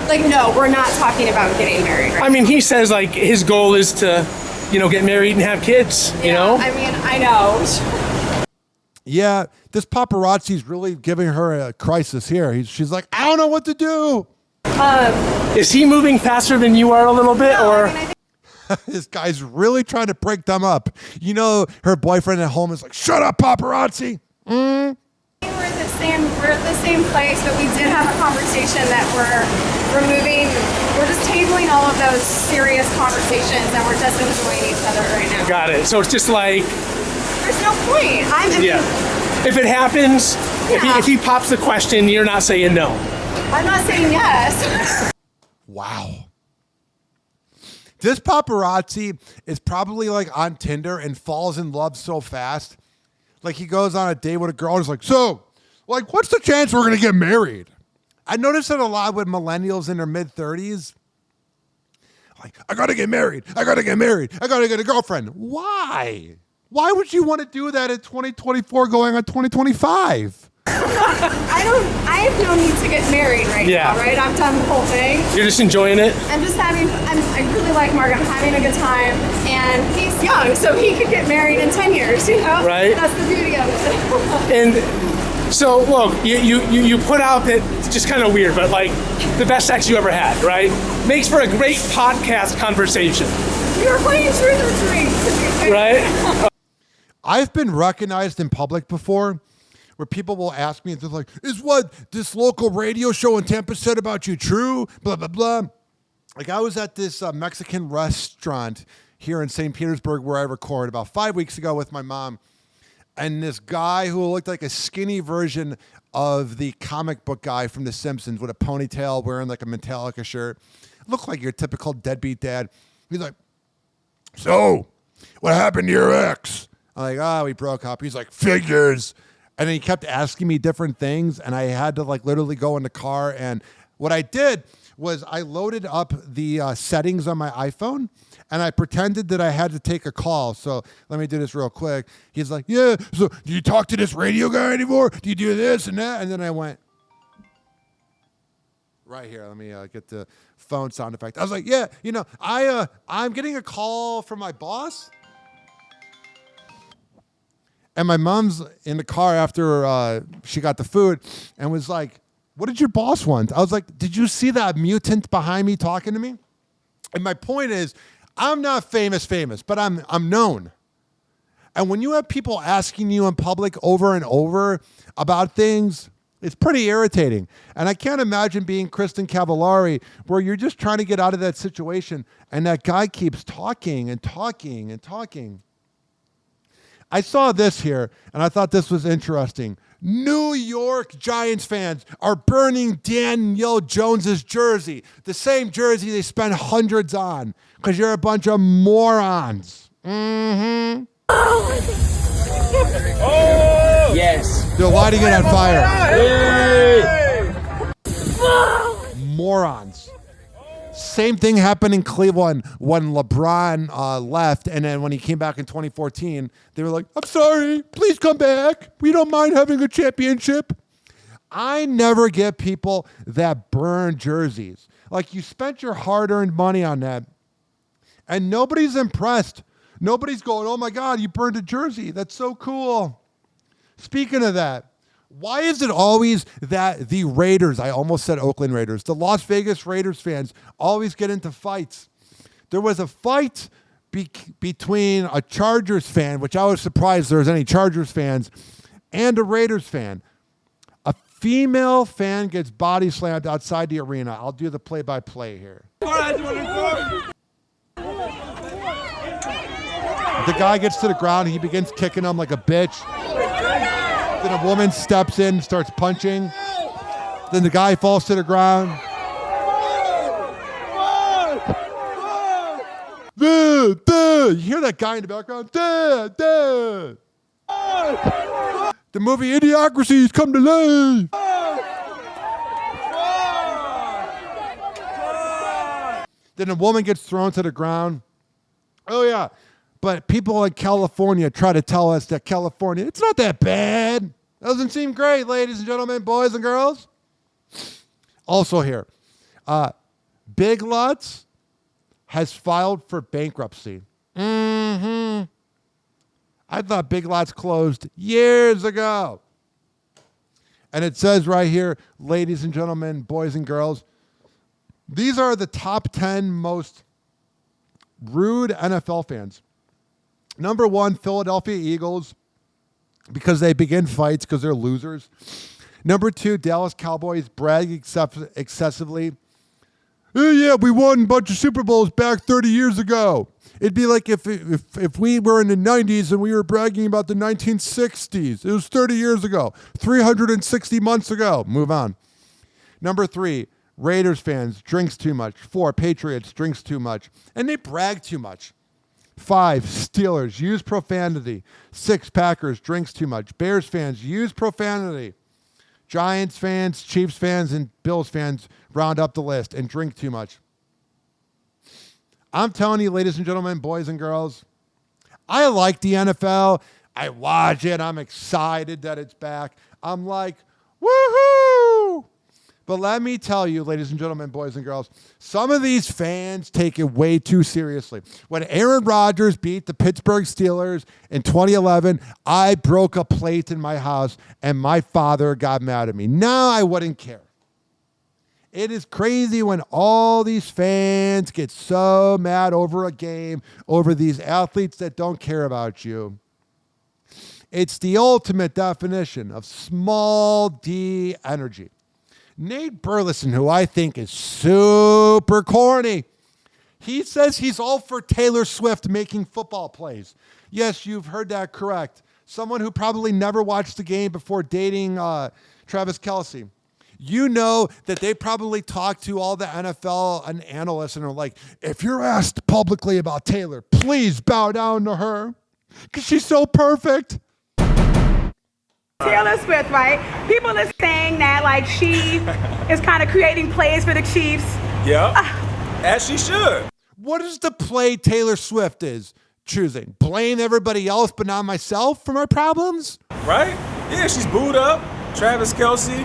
Like, no, we're not talking about getting married. Right? I mean, he says like his goal is to, get married and have kids. You know. I mean, I know. Yeah, this paparazzi's really giving her a crisis here. She's like, I don't know what to do. Is he moving faster than you are a little bit, or? This guy's really trying to break them up. Her boyfriend at home is like, shut up, paparazzi. We're at the same place, but we did have a conversation that we're just tabling all of those serious conversations and we're just enjoying each other right now. Got it. So it's just like, there's no point. If it happens, if he pops the question, you're not saying no. I'm not saying yes. Wow. This paparazzi is probably like on Tinder and falls in love so fast. Like he goes on a date with a girl and is like, so, like, what's the chance we're going to get married? I notice it a lot with millennials in their mid-30s. Like, I got to get married. I got to get married. I got to get a girlfriend. Why? Why would you want to do that in 2024 going on 2025? I have no need to get married now, right? I've done the whole thing. You're just enjoying it? I'm just I really like Mark. I'm having a good time. And he's young, so he could get married in 10 years, you know? Right. That's the beauty of it. And so, look, you put out that it's just kind of weird, but like the best sex you ever had, right? Makes for a great podcast conversation. You're playing truth or drink. Right? I've been recognized in public before where people will ask me, they're like, is what this local radio show in Tampa said about you true? Blah, blah, blah. Like I was at this Mexican restaurant here in St. Petersburg where I record about 5 weeks ago with my mom. And this guy who looked like a skinny version of the comic book guy from The Simpsons with a ponytail wearing like a Metallica shirt. Looked like your typical deadbeat dad. He's like, so, what happened to your ex? I'm like, we broke up. He's like, figures. And then he kept asking me different things, and I had to like literally go in the car. And what I did was I loaded up the settings on my iPhone, and I pretended that I had to take a call. So let me do this real quick. He's like, yeah, so do you talk to this radio guy anymore? Do you do this and that? And then I went, right here, let me get the phone sound effect. I was like, yeah, you know, I'm getting a call from my boss. And my mom's in the car after she got the food and was like, what did your boss want? I was like, did you see that mutant behind me talking to me? And my point is, I'm not famous, but I'm known. And when you have people asking you in public over and over about things, it's pretty irritating. And I can't imagine being Kristen Cavallari where you're just trying to get out of that situation and that guy keeps talking and talking and talking. I saw this here, and I thought this was interesting. New York Giants fans are burning Daniel Jones's jersey, the same jersey they spent hundreds on, because you're a bunch of morons. Mm-hmm. Oh! Yes. They're lighting it on fire. Hey! Morons. Same thing happened in Cleveland when LeBron left, and then when he came back in 2014, they were like, I'm sorry, please come back. We don't mind having a championship. I never get people that burn jerseys. Like, you spent your hard-earned money on that, and nobody's impressed. Nobody's going, oh my God, you burned a jersey. That's so cool. Speaking of that, why is it always that the Raiders, I almost said Oakland Raiders, the Las Vegas Raiders fans always get into fights? There was a fight between a Chargers fan, which I was surprised there was any Chargers fans, and a Raiders fan. A female fan gets body slammed outside the arena. I'll do the play-by-play here. The guy gets to the ground. He begins kicking him like a bitch. Then a woman steps in, starts punching. Then the guy falls to the ground. You hear that guy in the background? The movie Idiocracy's come to life. Then a woman gets thrown to the ground. Oh, yeah. But people in California try to tell us that California, it's not that bad. Doesn't seem great, ladies and gentlemen, boys and girls. Also here, Big Lots has filed for bankruptcy. Mm-hmm. I thought Big Lots closed years ago. And it says right here, ladies and gentlemen, boys and girls, these are the top 10 most rude NFL fans. Number 1, Philadelphia Eagles, because they begin fights because they're losers. Number 2, Dallas Cowboys brag excessively. yeah, we won a bunch of Super Bowls back 30 years ago. It'd be like if we were in the 90s and we were bragging about the 1960s. It was 30 years ago, 360 months ago. Move on. Number 3, Raiders fans, drinks too much. 4, Patriots, drinks too much. And they brag too much. 5, Steelers, use profanity. 6, Packers, drinks too much. Bears fans, use profanity. Giants fans, Chiefs fans, and Bills fans round up the list and drink too much. I'm telling you, ladies and gentlemen, boys and girls, I like the NFL. I watch it. I'm excited that it's back. I'm like, woohoo! But let me tell you, ladies and gentlemen, boys and girls, some of these fans take it way too seriously. When Aaron Rodgers beat the Pittsburgh Steelers in 2011, I broke a plate in my house and my father got mad at me. Now I wouldn't care. It is crazy when all these fans get so mad over a game, over these athletes that don't care about you. It's the ultimate definition of small D energy. Nate Burleson, who I think is super corny, he says he's all for Taylor Swift making football plays. Yes, you've heard that correct. Someone who probably never watched the game before dating Travis Kelce. You know that they probably talk to all the NFL and analysts and are like, if you're asked publicly about Taylor, please bow down to her because she's so perfect. Taylor Swift, right? People are saying that like she is kind of creating plays for the Chiefs. Yeah, as she should. What is the play Taylor Swift is choosing? Blame everybody else but not myself for my problems? Right? Yeah, she's booed up. Travis Kelce.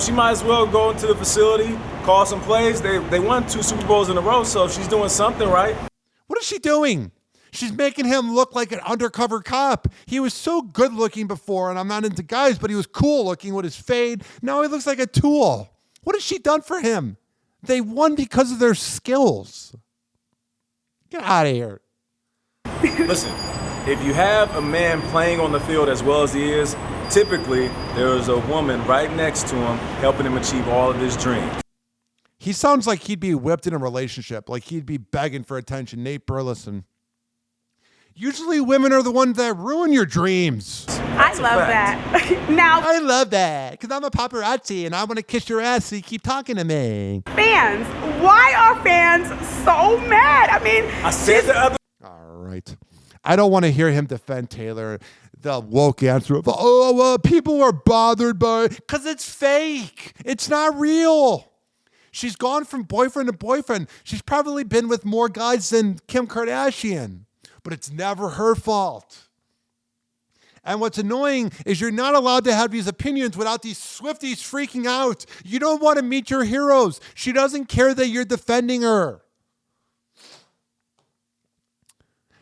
She might as well go into the facility, call some plays. They won 2 Super Bowls in a row, so if she's doing something right. What is she doing? She's making him look like an undercover cop. He was so good looking before, and I'm not into guys, but he was cool looking with his fade. Now he looks like a tool. What has she done for him? They won because of their skills. Get out of here. Listen, if you have a man playing on the field as well as he is, typically there is a woman right next to him helping him achieve all of his dreams. He sounds like he'd be whipped in a relationship, like he'd be begging for attention. Nate Burleson. Usually women are the ones that ruin your dreams. I love that. Now, I love that because I'm a paparazzi and I want to kiss your ass so you keep talking to me. fans, why are fans so mad? I mean, I said the other. All right. I don't want to hear him defend Taylor. The woke answer of, people are bothered by it because it's fake. It's not real. She's gone from boyfriend to boyfriend. She's probably been with more guys than Kim Kardashian. But it's never her fault. And what's annoying is you're not allowed to have these opinions without these Swifties freaking out. You don't want to meet your heroes. She doesn't care that you're defending her.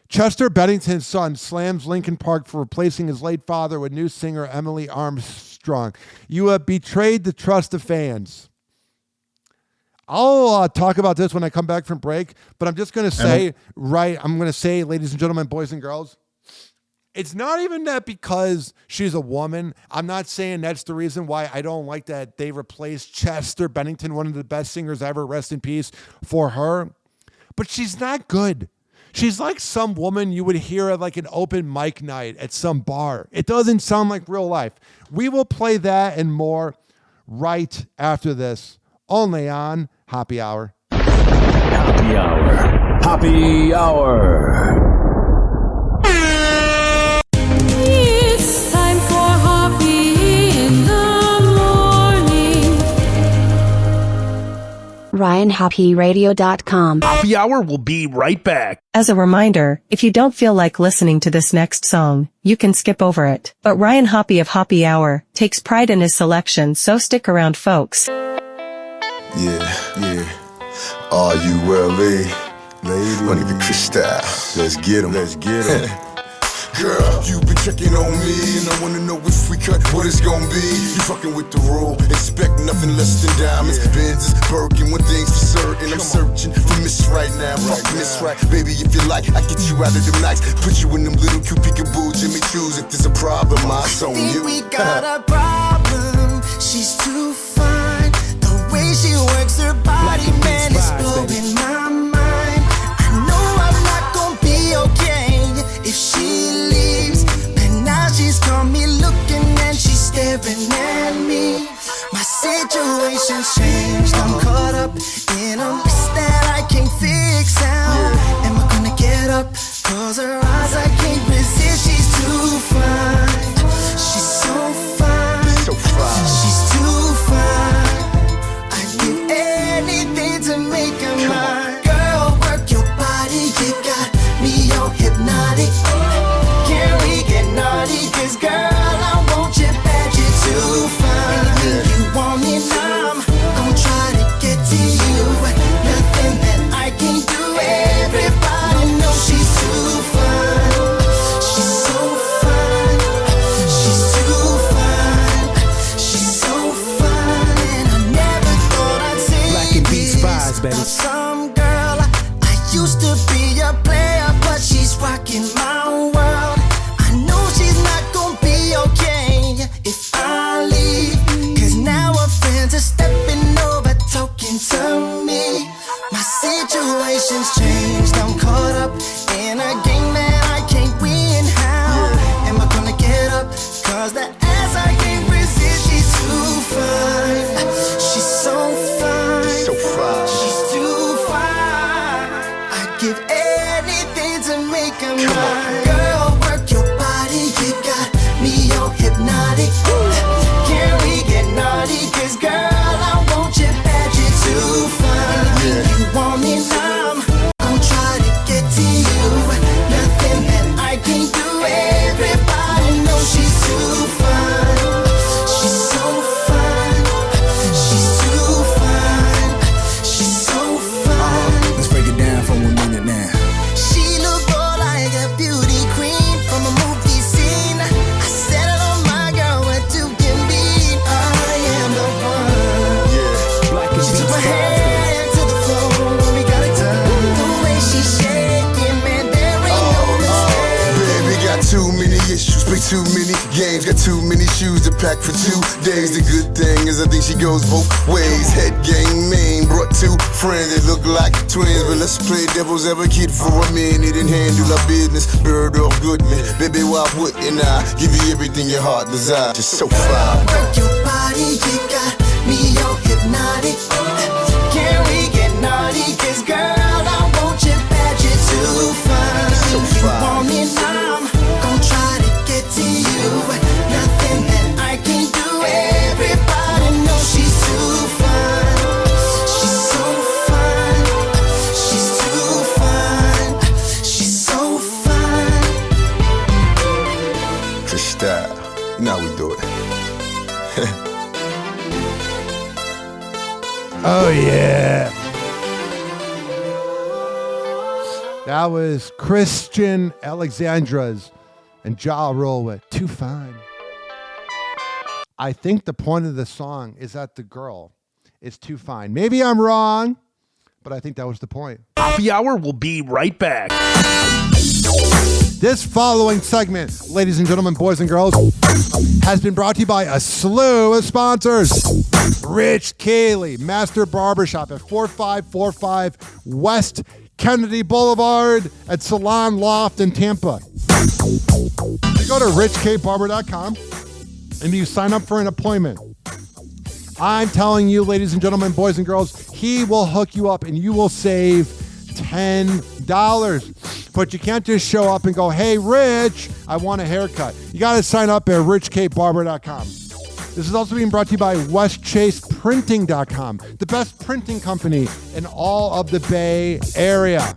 Chester Bennington's son slams Linkin Park for replacing his late father with new singer Emily Armstrong. You have betrayed the trust of fans. I'll talk about this when I come back from break, but I'm just going to say, ladies and gentlemen, boys and girls, it's not even that because she's a woman. I'm not saying that's the reason why I don't like that they replaced Chester Bennington, one of the best singers ever, rest in peace, for her. But she's not good. She's like some woman you would hear at like an open mic night at some bar. It doesn't sound like real life. We will play that and more right after this, only on Hoppe Hour. Hoppe Hour. Hoppe Hour. It's time for Hoppe in the morning. RyanHoppeRadio.com. Hoppe Hour will be right back. As a reminder, if you don't feel like listening to this next song, you can skip over it. But Ryan Hoppe of Hoppe Hour takes pride in his selection, so stick around, folks. Yeah. R-U-L-E, ladies, under the crystal. Let's get 'em. Girl, you been checking on me, and I wanna know if we cut, what it's gonna be. You fucking with the rule, expect nothing less than diamonds. Benzes, Birkin, one thing's for certain. I'm searching for Miss Right now. Fuck Miss Right, baby, if you like, I get you out of them nights. Put you in them little cute peekaboo Jimmy Choos. If there's a problem, I'll show you. We got a problem. She's too fine. The way she works her body, man, is used to be a player, but she's rocking my world. I know she's not gonna be okay if I leave, 'cause now her friends are stepping over, talking to me. My situation's changed, I'm caught up in a game that I can't win. How am I gonna get up? 'Cause the ass I can't resist, she's too fine. She's so fine. So fine. She's too fine. I'd give anything to make her mine. Girl, work your body, you got me all hypnotic. Can we get naughty? 'Cause girl, I want you bad, you're too fine. You want me now, I'm gonna try to get to you. Nothing that I can do, everybody knows she's too fine. She's so fine. She's too fine. She's so fine. Let's break it down for 1 minute now. She look more like a beauty queen from a movie scene. I settled on my girl, what you can be. I am the one. She took my hand to the floor when we got it done. The way she's shaking, man, there ain't no mistake. Baby got too many issues, play too many games, got too many shoes to pack for 2 days. The good thing is I think she goes both ways. Head game main, brought 2 friends that look like twins, but let's play devil's advocate for a minute and handle our business. Bird or Goodman, baby, why wouldn't I give you everything your heart desires? Just so fine. Work your body, you got me all hypnotic. Can we get naughty? 'Cause girl, I want you bad, you're too fine. So You fine. want me now, I'm gonna try to get to you. Nothing that I can do, everybody knows she's too fine. She's so fine. She's too fine. She's so fine. Freestyle, you know how we do it. Oh, yeah. That was Christian Alexandra's and Ja Rule with Too Fine. I think the point of the song is that the girl is too fine. Maybe I'm wrong, but I think that was the point. Happy Hour will be right back. This following segment, ladies and gentlemen, boys and girls, has been brought to you by a slew of sponsors. Rich Cayley, Master Barbershop at 4545 West Kennedy Boulevard at Salon Loft in Tampa. You go to richkbarber.com and you sign up for an appointment. I'm telling you, ladies and gentlemen, boys and girls, he will hook you up and you will save $10. But you can't just show up and go, hey, Rich, I want a haircut. You got to sign up at richkbarber.com. This is also being brought to you by westchaseprinting.com, the best printing company in all of the Bay Area.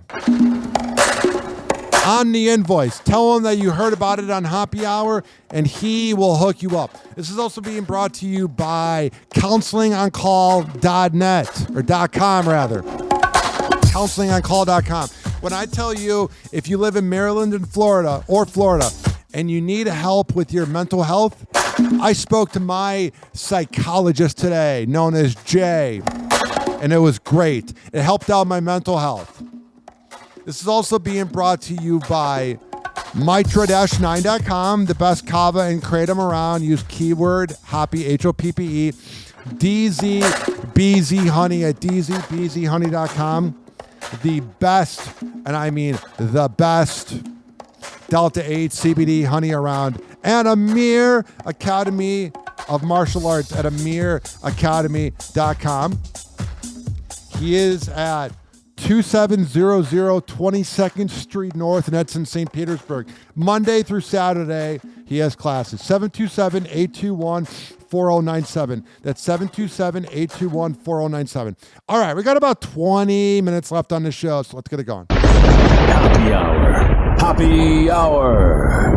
On the invoice, tell him that you heard about it on Hoppe Hour, and he will hook you up. This is also being brought to you by counselingoncall.net, or .com rather. counselingoncall.com. When I tell you, if you live in Maryland and Florida, and you need help with your mental health, I spoke to my psychologist today, known as Jay, and it was great. It helped out my mental health. This is also being brought to you by Mitra-9.com, the best kava and kratom around. Use keyword Hoppe, Hoppe, DZBZ Honey at DZBZHoney.com. The best, and I mean the best, Delta 8 CBD honey around, and Amir Academy of Martial Arts at AmirAcademy.com. He is at 2700 22nd Street North, and that's in St. Petersburg. Monday through Saturday, he has classes. 727-821-4097. That's 727-821-4097. All right, we got about 20 minutes left on the show, so let's get it going. Happy Hour. Happy Hour.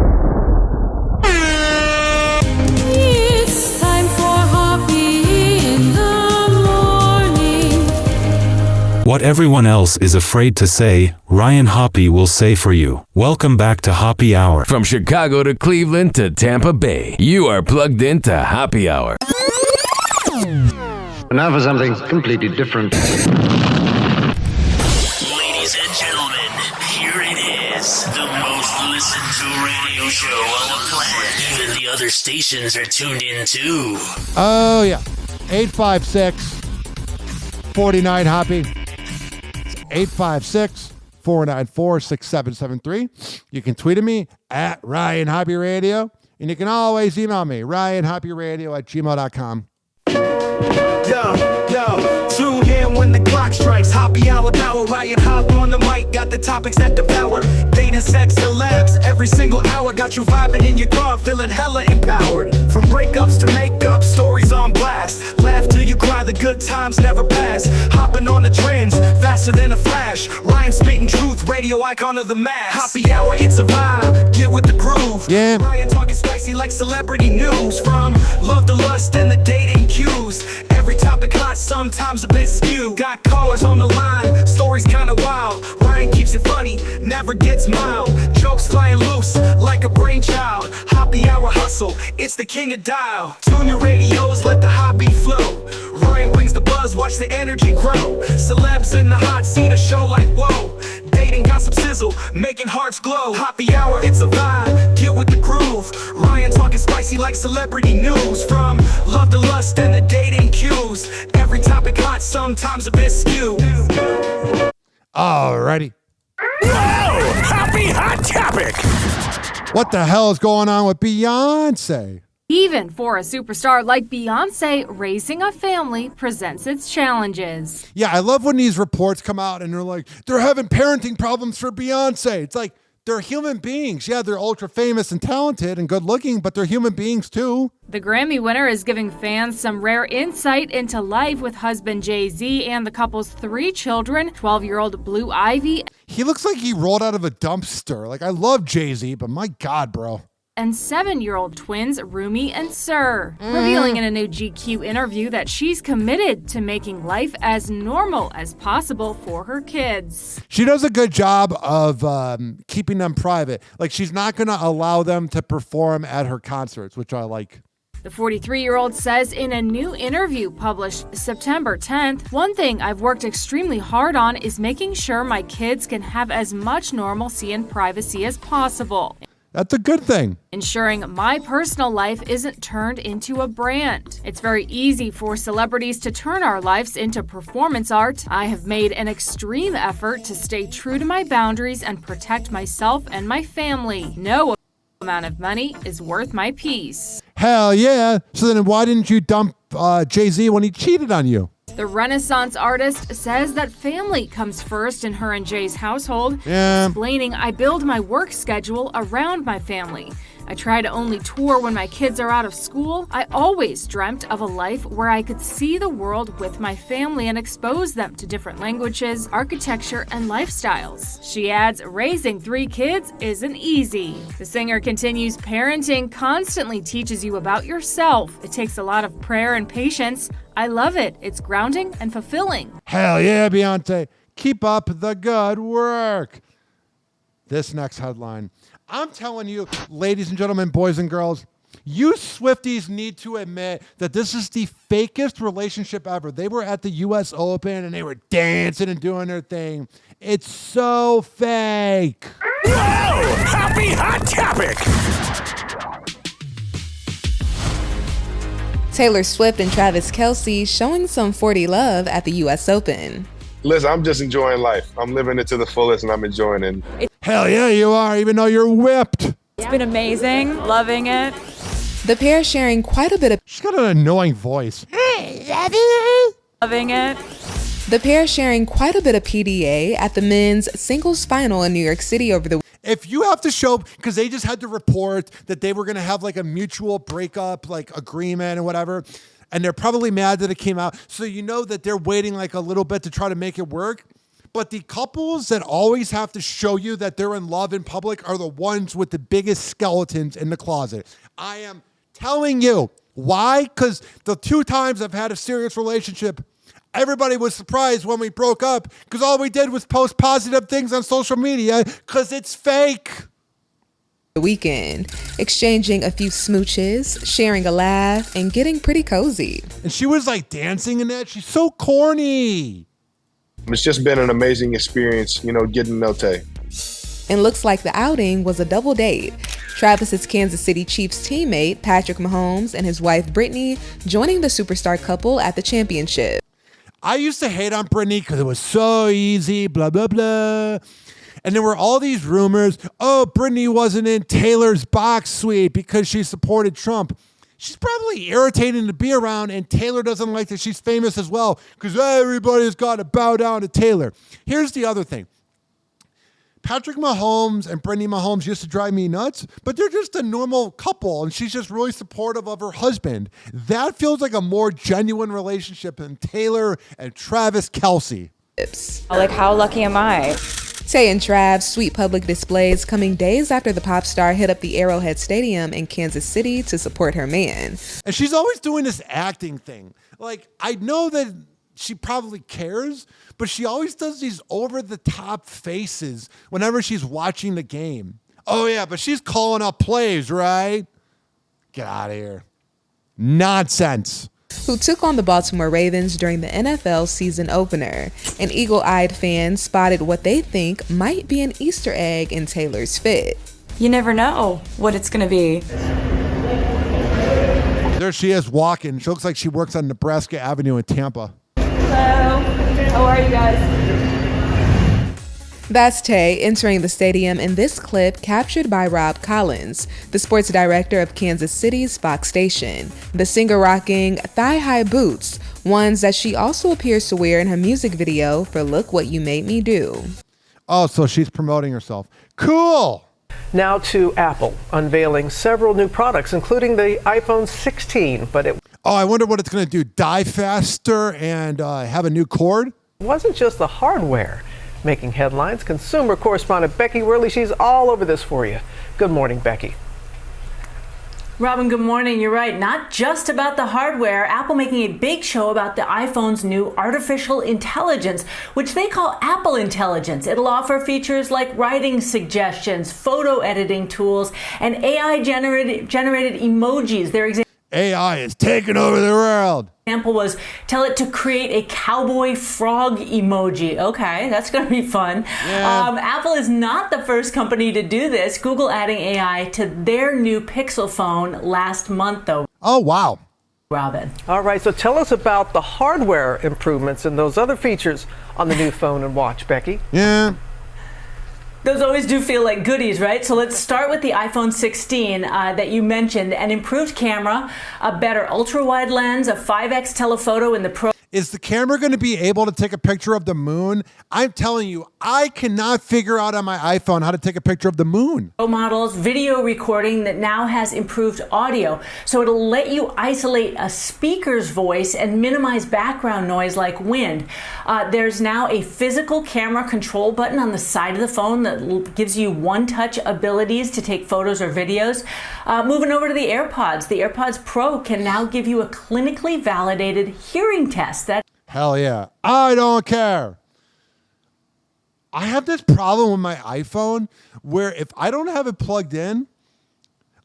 It's time for Hoppe in the morning. What everyone else is afraid to say, Ryan Hoppe will say for you. Welcome back to Hoppe Hour. From Chicago to Cleveland to Tampa Bay, you are plugged into Happy Hour. Now for something completely different. Ladies and gentlemen, to radio show on the planet. Even the other stations are tuned in too. Oh, yeah. 856-49-HOPPE. 856-494-6773. You can tweet at me at Ryan Hoppe Radio. And you can always email me, ryanhopperadio@gmail.com. Yo, tune in when the clock strikes. Hoppe Hour, Ryan Hoppe on the mic. Got the topics that devour. Dating, sex, celebs. Every single hour got you vibing in your car, feeling hella empowered. From breakups to makeup, stories on blast. Laugh till you cry, the good times never pass. Hopping on the trends, faster than a flash. Ryan spitting truth, radio icon of the mass. Hoppe Hour, it's a vibe. Get with the groove. Yeah. Ryan talking spicy like celebrity news. From love to lust and the dating cues. Every topic hot, sometimes a bit skewed. Got callers on the line, stories kinda wild. Ryan keeps it funny, never gets mild. Jokes flying loose like a brainchild. Hoppe Hour hustle, it's the king of dial. Tune your radios, let the Hoppe flow. Ryan brings the buzz, watch the energy grow. Celebs in the hot seat, a show like whoa. Dating, gossip, sizzle, making hearts glow. Hoppe Hour, it's a vibe, get with the groove. Ryan talking spicy like celebrity news. From love to lust and the dating cues. Every topic hot, sometimes a bit skewed. Alrighty. Whoa! Hoppe Hot Topic! What the hell is going on with Beyonce? Even for a superstar like Beyonce, raising a family presents its challenges. Yeah, I love when these reports come out and they're like, they're having parenting problems for Beyonce. It's like, they're human beings. Yeah, they're ultra famous and talented and good looking, but they're human beings too. The Grammy winner is giving fans some rare insight into life with husband Jay-Z and the couple's 3 children, 12-year-old Blue Ivy. He looks like he rolled out of a dumpster. Like, I love Jay-Z, but my God, bro. And 7-year-old twins Rumi and Sir, revealing in a new GQ interview that she's committed to making life as normal as possible for her kids. She does a good job of keeping them private. Like, she's not going to allow them to perform at her concerts, which I like. The 43-year-old says in a new interview published September 10th, "One thing I've worked extremely hard on is making sure my kids can have as much normalcy and privacy as possible. That's a good thing. Ensuring my personal life isn't turned into a brand. It's very easy for celebrities to turn our lives into performance art. I have made an extreme effort to stay true to my boundaries and protect myself and my family. No amount of money is worth my peace." Hell yeah. So then why didn't you dump Jay-Z when he cheated on you? The Renaissance artist says that family comes first in her and Jay's household, explaining, "I build my work schedule around my family. I try to only tour when my kids are out of school. I always dreamt of a life where I could see the world with my family and expose them to different languages, architecture, and lifestyles." She adds, "Raising 3 kids isn't easy." The singer continues, "Parenting constantly teaches you about yourself. It takes a lot of prayer and patience. I love it. It's grounding and fulfilling." Hell yeah, Beyonce. Keep up the good work. This next headline. I'm telling you, ladies and gentlemen, boys and girls, you Swifties need to admit that this is the fakest relationship ever. They were at the US Open and they were dancing and doing their thing. It's so fake. Whoa! Hoppe Hot Topic! Taylor Swift and Travis Kelce showing some 40 love at the US Open. Listen, I'm just enjoying life. I'm living it to the fullest and I'm enjoying it. Hell yeah, you are, even though you're whipped. It's been amazing. Loving it. The pair sharing quite a bit of... She's got an annoying voice. Loving it. The pair sharing quite a bit of PDA at the men's singles final in New York City over the... If you have to show, because they just had to report that they were going to have like a mutual breakup, like agreement and whatever, and they're probably mad that it came out. So you know that they're waiting like a little bit to try to make it work. But the couples that always have to show you that they're in love in public are the ones with the biggest skeletons in the closet. I am telling you. Why? Because the 2 times I've had a serious relationship, everybody was surprised when we broke up because all we did was post positive things on social media because it's fake. The weekend, exchanging a few smooches, sharing a laugh, and getting pretty cozy. And she was like dancing in that. She's so corny. It's just been an amazing experience, you know, getting to know Tay. And looks like the outing was a double date. Travis's Kansas City Chiefs teammate, Patrick Mahomes, and his wife, Brittany, joining the superstar couple at the championship. I used to hate on Brittany because it was so easy, blah, blah, blah. And there were all these rumors, oh, Brittany wasn't in Taylor's box suite because she supported Trump. She's probably irritating to be around, and Taylor doesn't like that she's famous as well because everybody's got to bow down to Taylor. Here's the other thing. Patrick Mahomes and Brittany Mahomes used to drive me nuts, but they're just a normal couple, and she's just really supportive of her husband. That feels like a more genuine relationship than Taylor and Travis Kelce. Like, how lucky am I? Tay and Trav's sweet public displays coming days after the pop star hit up the Arrowhead Stadium in Kansas City to support her man. And she's always doing this acting thing. Like, I know that she probably cares, but she always does these over-the-top faces whenever she's watching the game. Oh, yeah, but she's calling up plays, right? Get out of here. Nonsense. Who took on the Baltimore Ravens during the NFL season opener. An eagle-eyed fan spotted what they think might be an Easter egg in Taylor's fit. You never know what it's going to be. There she is walking. She looks like she works on Nebraska Avenue in Tampa. Hello. How are you guys? That's Tay entering the stadium in this clip captured by Rob Collins, the sports director of Kansas City's Fox station. The singer rocking thigh-high boots, ones that she also appears to wear in her music video for Look What You Made Me Do. Oh, so she's promoting herself. Cool! Now to Apple, unveiling several new products, including the iPhone 16. Oh, I wonder what it's going to do. Die faster and have a new cord? It wasn't just the hardware making headlines. Consumer correspondent Becky Worley, she's all over this for you. Good morning, Becky. Robin, good morning. You're right. Not just about the hardware. Apple making a big show about the iPhone's new artificial intelligence, which they call Apple Intelligence. It'll offer features like writing suggestions, photo editing tools, and AI-generated emojis. AI is taking over the world. Example was tell it to create a cowboy frog emoji. Okay, that's going to be fun. Yeah. Apple is not the first company to do this. Google adding AI to their new Pixel phone last month, though. Oh, wow. Robin. All right, so tell us about the hardware improvements and those other features on the new phone and watch, Becky. Yeah. Those always do feel like goodies, right? So let's start with the iPhone 16 that you mentioned. An improved camera, a better ultra-wide lens, a 5x telephoto in the Pro. Is the camera going to be able to take a picture of the moon? I'm telling you, I cannot figure out on my iPhone how to take a picture of the moon. Models, video recording that now has improved audio. So it'll let you isolate a speaker's voice and minimize background noise like wind. There's now a physical camera control button on the side of the phone that gives you one-touch abilities to take photos or videos. Moving over to the AirPods. The AirPods Pro can now give you a clinically validated hearing test. Hell yeah. I don't care. I have this problem with my iPhone where if I don't have it plugged in,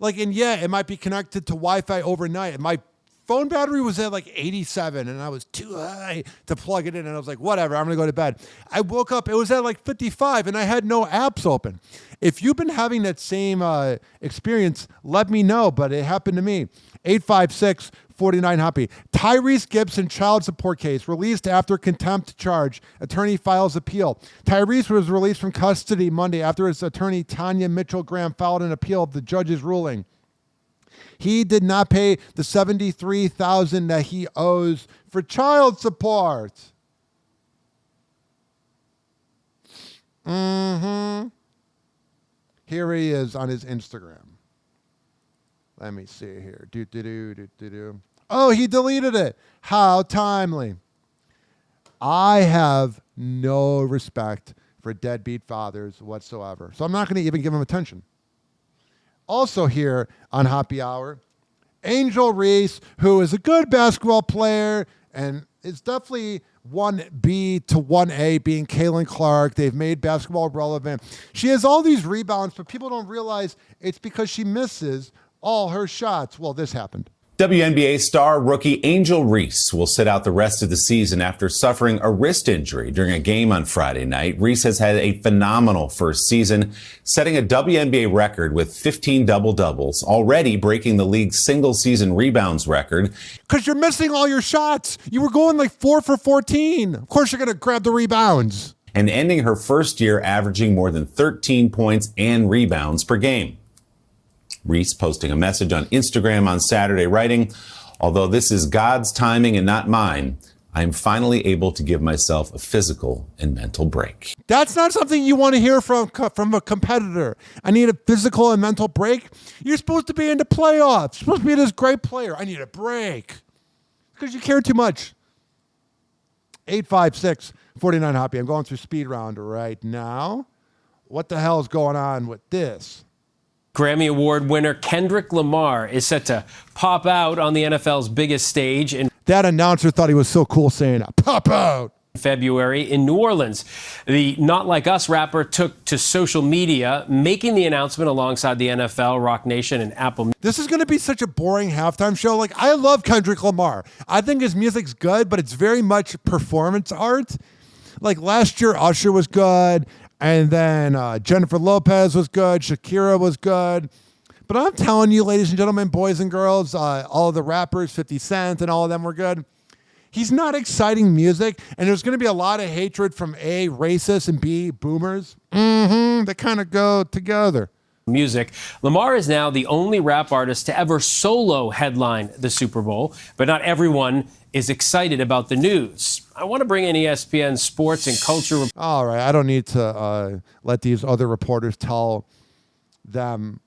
it might be connected to Wi-Fi overnight. And my phone battery was at like 87 and I was too high to plug it in. And I was like, whatever, I'm going to go to bed. I woke up, it was at like 55 and I had no apps open. If you've been having that same experience, let me know. But it happened to me. 856-49-HOPPE. Tyrese Gibson child support case released after contempt charge. Attorney files appeal. Tyrese was released from custody Monday after his attorney Tanya Mitchell-Graham filed an appeal of the judge's ruling. He did not pay the $73,000 that he owes for child support. Here he is on his Instagram. Let me see here. Oh, he deleted it. How timely. I have no respect for deadbeat fathers whatsoever. So I'm not going to even give him attention. Also here on Hoppe Hour, Angel Reese, who is a good basketball player and is definitely 1B to 1A being Caitlin Clark. They've made basketball relevant. She has all these rebounds, but people don't realize it's because she misses all her shots. Well, this happened. WNBA star rookie Angel Reese will sit out the rest of the season after suffering a wrist injury during a game on Friday night. Reese has had a phenomenal first season, setting a WNBA record with 15 double-doubles, already breaking the league's single-season rebounds record. Because you're missing all your shots. You were going like 4 for 14. Of course you're going to grab the rebounds. And ending her first year averaging more than 13 points and rebounds per game. Reese posting a message on Instagram on Saturday, writing, "Although this is God's timing and not mine, I am finally able to give myself a physical and mental break." That's not something you want to hear from a competitor. I need a physical and mental break. You're supposed to be in the playoffs. You're supposed to be this great player. I need a break. Because you care too much. 856-49 Hoppe. I'm going through speed round right now. What the hell is going on with this? Grammy Award winner Kendrick Lamar is set to pop out on the NFL's biggest stage in that announcer thought he was so cool saying that. Pop out! February in New Orleans. The Not Like Us rapper took to social media, making the announcement alongside the NFL, Rock Nation, and Apple. This is going to be such a boring halftime show. Like, I love Kendrick Lamar. I think his music's good, but it's very much performance art. Like last year, Usher was good. And then Jennifer Lopez was good. Shakira was good. But I'm telling you, ladies and gentlemen, boys and girls, all of the rappers, 50 Cent and all of them were good. He's not exciting music. And there's going to be a lot of hatred from A, racists, and B, boomers. They kind of go together. Music. Lamar is now the only rap artist to ever solo headline the Super Bowl, but not everyone is excited about the news. I want to bring in ESPN sports and culture. All right, I don't need to let these other reporters tell my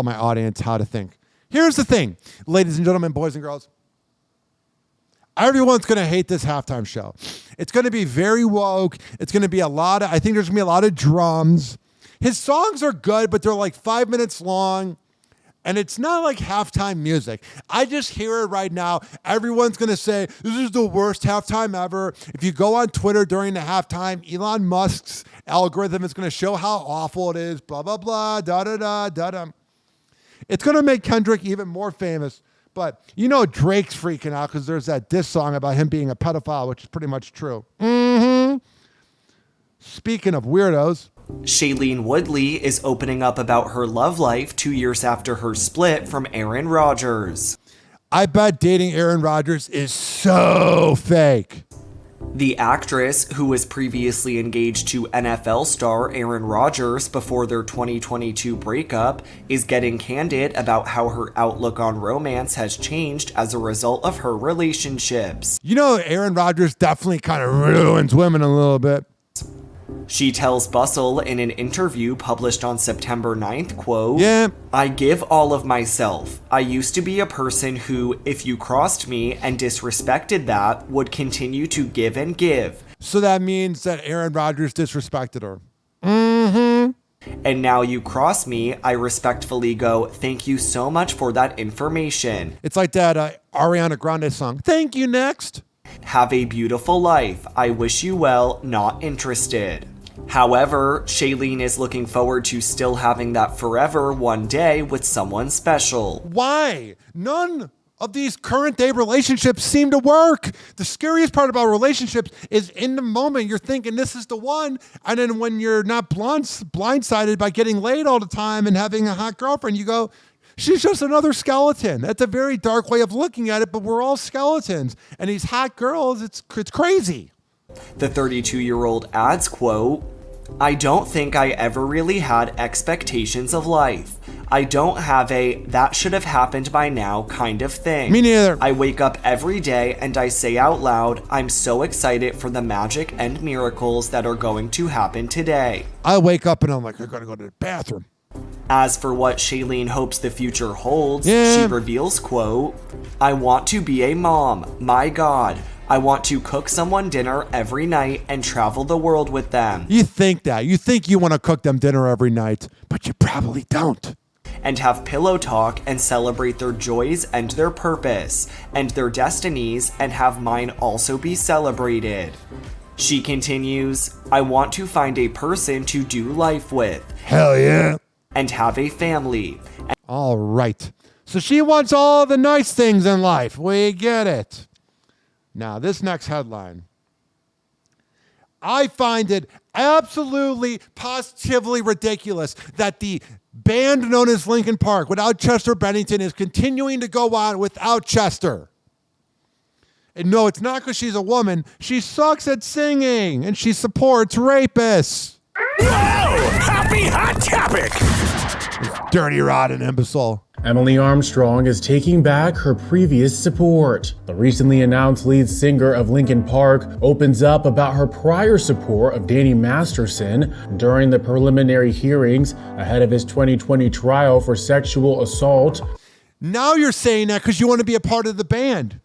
audience how to think. Here's the thing, ladies and gentlemen, boys and girls. Everyone's going to hate this halftime show. It's going to be very woke. It's going to be I think there's going to be a lot of drums. His songs are good, but they're like 5 minutes long, and it's not like halftime music. I just hear it right now. Everyone's going to say, this is the worst halftime ever. If you go on Twitter during the halftime, Elon Musk's algorithm is going to show how awful it is, blah, blah, blah, da-da-da, da-da. It's going to make Kendrick even more famous, but you know Drake's freaking out because there's that diss song about him being a pedophile, which is pretty much true. Speaking of weirdos, Shailene Woodley is opening up about her love life 2 years after her split from Aaron Rodgers. I bet dating Aaron Rodgers is so fake. The actress, who was previously engaged to NFL star Aaron Rodgers before their 2022 breakup, is getting candid about how her outlook on romance has changed as a result of her relationships. You know, Aaron Rodgers definitely kind of ruins women a little bit. She tells Bustle in an interview published on September 9th, quote, "Yeah, I give all of myself. I used to be a person who, if you crossed me and disrespected that, would continue to give and give." So that means that Aaron Rodgers disrespected her. And now you cross me, I respectfully go, thank you so much for that information. It's like that Ariana Grande song, "Thank you, next." Have a beautiful life. I wish you well, not interested. However, Shailene is looking forward to still having that forever one day with someone special. Why? None of these current day relationships seem to work. The scariest part about relationships is in the moment you're thinking this is the one, and then when you're not blindsided by getting laid all the time and having a hot girlfriend, you go, she's just another skeleton. That's a very dark way of looking at it, but we're all skeletons. And these hot girls, it's crazy. The 32-year-old adds, quote, I don't think I ever really had expectations of life. I don't have a that should have happened by now kind of thing. Me neither. I wake up every day and I say out loud, I'm so excited for the magic and miracles that are going to happen today. I wake up and I'm like, I gotta go to the bathroom. As for what Shailene hopes the future holds, she reveals, quote, I want to be a mom. My God. I want to cook someone dinner every night and travel the world with them. You think that. You think you want to cook them dinner every night, but you probably don't. And have pillow talk and celebrate their joys and their purpose and their destinies and have mine also be celebrated. She continues, I want to find a person to do life with. Hell yeah. And have a family. All right. So she wants all the nice things in life. We get it. Now, this next headline. I find it absolutely, positively ridiculous that the band known as Linkin Park, without Chester Bennington, is continuing to go on without Chester. And no, it's not because she's a woman. She sucks at singing, and she supports rapists. Whoa! Happy hot topic! Dirty, rotten imbecile. Emily Armstrong is taking back her previous support. The recently announced lead singer of Linkin Park opens up about her prior support of Danny Masterson during the preliminary hearings ahead of his 2020 trial for sexual assault. Now you're saying that because you want to be a part of the band.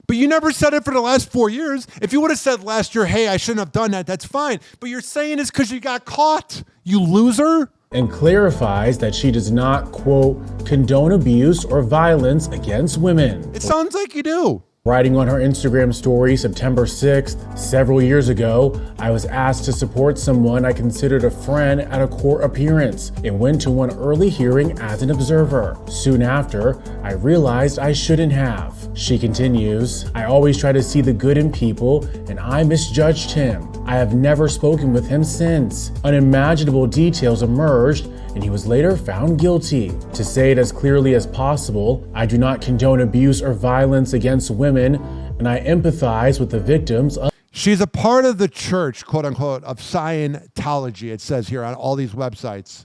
But you never said it for the last 4 years. If you would have said last year, hey, I shouldn't have done that, that's fine. But you're saying it's because you got caught, you loser. And clarifies that she does not, quote, condone abuse or violence against women. It sounds like you do. Writing on her Instagram story September 6th, several years ago, I was asked to support someone I considered a friend at a court appearance and went to one early hearing as an observer. Soon after, I realized I shouldn't have. She continues, I always try to see the good in people, and I misjudged him. I have never spoken with him since. Unimaginable details emerged, and he was later found guilty. To say it as clearly as possible, I do not condone abuse or violence against women, and I empathize with the victims of. She's a part of the church, quote unquote, of Scientology, it says here on all these websites.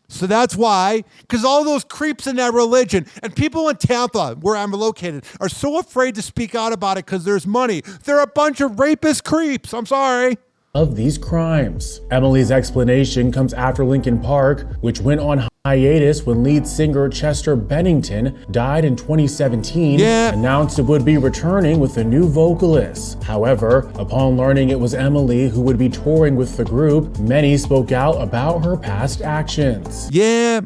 So that's why, because all those creeps in that religion and people in Tampa, where I'm located, are so afraid to speak out about it because there's money. They're a bunch of rapist creeps. I'm sorry. Of these crimes. Emily's explanation comes after Linkin Park, which went on hiatus when lead singer Chester Bennington died in 2017, announced it would be returning with a new vocalist. However, upon learning it was Emily who would be touring with the group, many spoke out about her past actions. Yeah.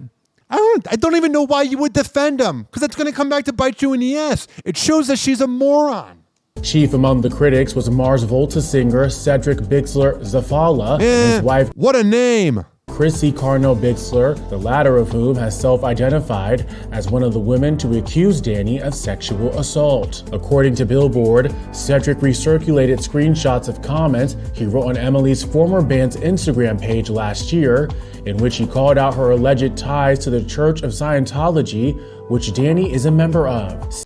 I don't even know why you would defend him, because it's going to come back to bite you in the ass. It shows that she's a moron. Chief among the critics was Mars Volta singer Cedric Bixler-Zafala and his wife, what a name, Chrissy Carnell-Bixler, the latter of whom has self-identified as one of the women to accuse Danny of sexual assault. According to Billboard, Cedric recirculated screenshots of comments he wrote on Emily's former band's Instagram page last year, in which he called out her alleged ties to the Church of Scientology, which Danny is a member of.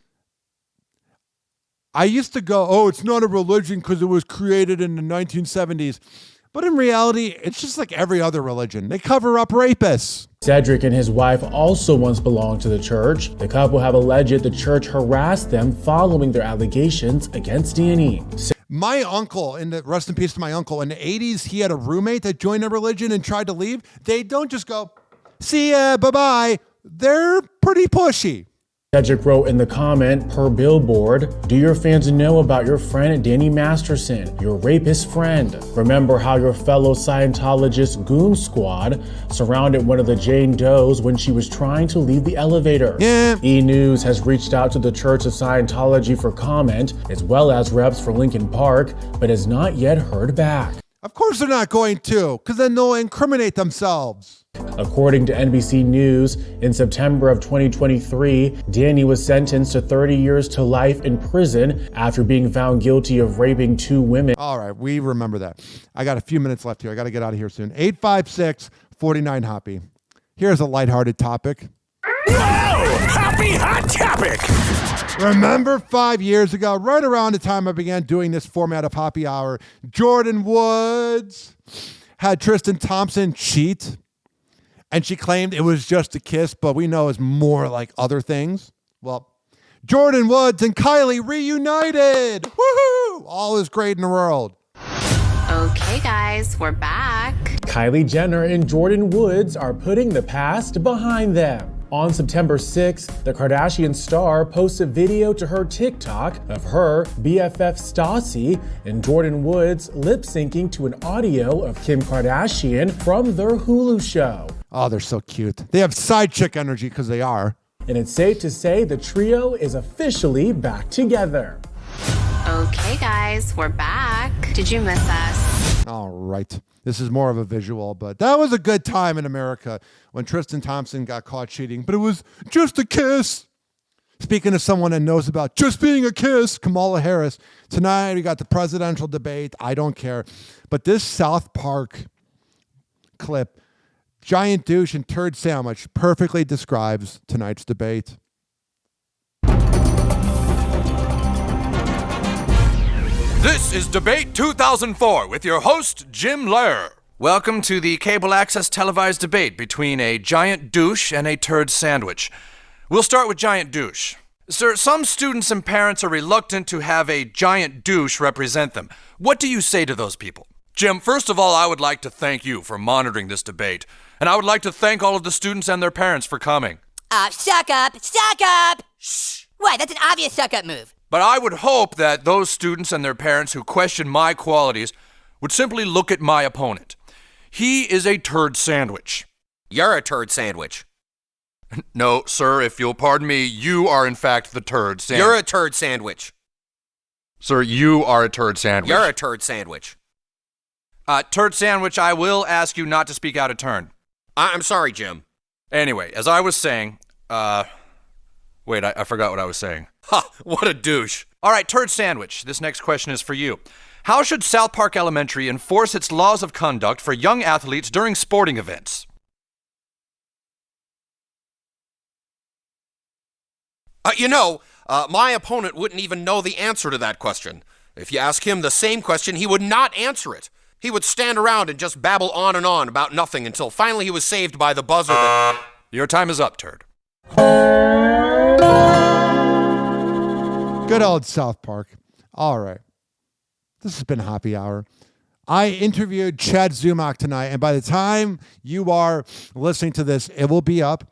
I used to go, oh, it's not a religion because it was created in the 1970s. But in reality, it's just like every other religion. They cover up rapists. Cedric and his wife also once belonged to the church. The couple have alleged the church harassed them following their allegations against Danny. My uncle, rest in peace to my uncle, in the 80s, he had a roommate that joined a religion and tried to leave. They don't just go, see ya, bye-bye. They're pretty pushy. Cedric wrote in the comment, per Billboard, do your fans know about your friend Danny Masterson, your rapist friend? Remember how your fellow Scientologist Goon Squad surrounded one of the Jane Does when she was trying to leave the elevator? Yeah. E! News has reached out to the Church of Scientology for comment, as well as reps for Linkin Park, but has not yet heard back. Of course they're not going to, because then they'll incriminate themselves. According to NBC News, in September of 2023, Danny was sentenced to 30 years to life in prison after being found guilty of raping 2 women. All right, we remember that. I got a few minutes left here. I got to get out of here soon. 856-49-HOPPY. Here's a lighthearted topic. Whoa! Happy hot topic! Remember 5 years ago, right around the time I began doing this format of Hoppe Hour, Jordan Woods had Tristan Thompson cheat. And she claimed it was just a kiss, but we know it's more like other things. Well, Jordan Woods and Kylie reunited. Woohoo! All is great in the world. Okay, guys, we're back. Kylie Jenner and Jordan Woods are putting the past behind them. On September 6th, the Kardashian star posted a video to her TikTok of her BFF Stassi and Jordan Woods lip-syncing to an audio of Kim Kardashian from their Hulu show. Oh, they're so cute. They have side chick energy because they are. And it's safe to say the trio is officially back together. Okay, guys, we're back. Did you miss us? All right. This is more of a visual, but that was a good time in America when Tristan Thompson got caught cheating, but it was just a kiss. Speaking of someone that knows about just being a kiss, Kamala Harris. Tonight we got the presidential debate. I don't care. But this South Park clip, giant douche and turd sandwich, perfectly describes tonight's debate. This is Debate 2004 with your host, Jim Lehrer. Welcome to the cable access televised debate between a giant douche and a turd sandwich. We'll start with giant douche. Sir, some students and parents are reluctant to have a giant douche represent them. What do you say to those people? Jim, first of all, I would like to thank you for monitoring this debate. And I would like to thank all of the students and their parents for coming. Suck up! Suck up! Shh! What? That's an obvious suck up move. But I would hope that those students and their parents who question my qualities would simply look at my opponent. He is a turd sandwich. You're a turd sandwich. No, sir, if you'll pardon me, you are in fact the turd sandwich. You're a turd sandwich. Sir, you are a turd sandwich. You're a turd sandwich. Turd sandwich, I will ask you not to speak out of turn. I'm sorry, Jim. Anyway, as I was saying, wait, I forgot what I was saying. Ha, what a douche. All right, turd sandwich, this next question is for you. How should South Park Elementary enforce its laws of conduct for young athletes during sporting events? My opponent wouldn't even know the answer to that question. If you ask him the same question, he would not answer it. He would stand around and just babble on and on about nothing until finally he was saved by the buzzer that... Your time is up, turd. Good old South Park. All right. This has been Happy Hour. I interviewed Chad Zumock tonight, and by the time you are listening to this, it will be up.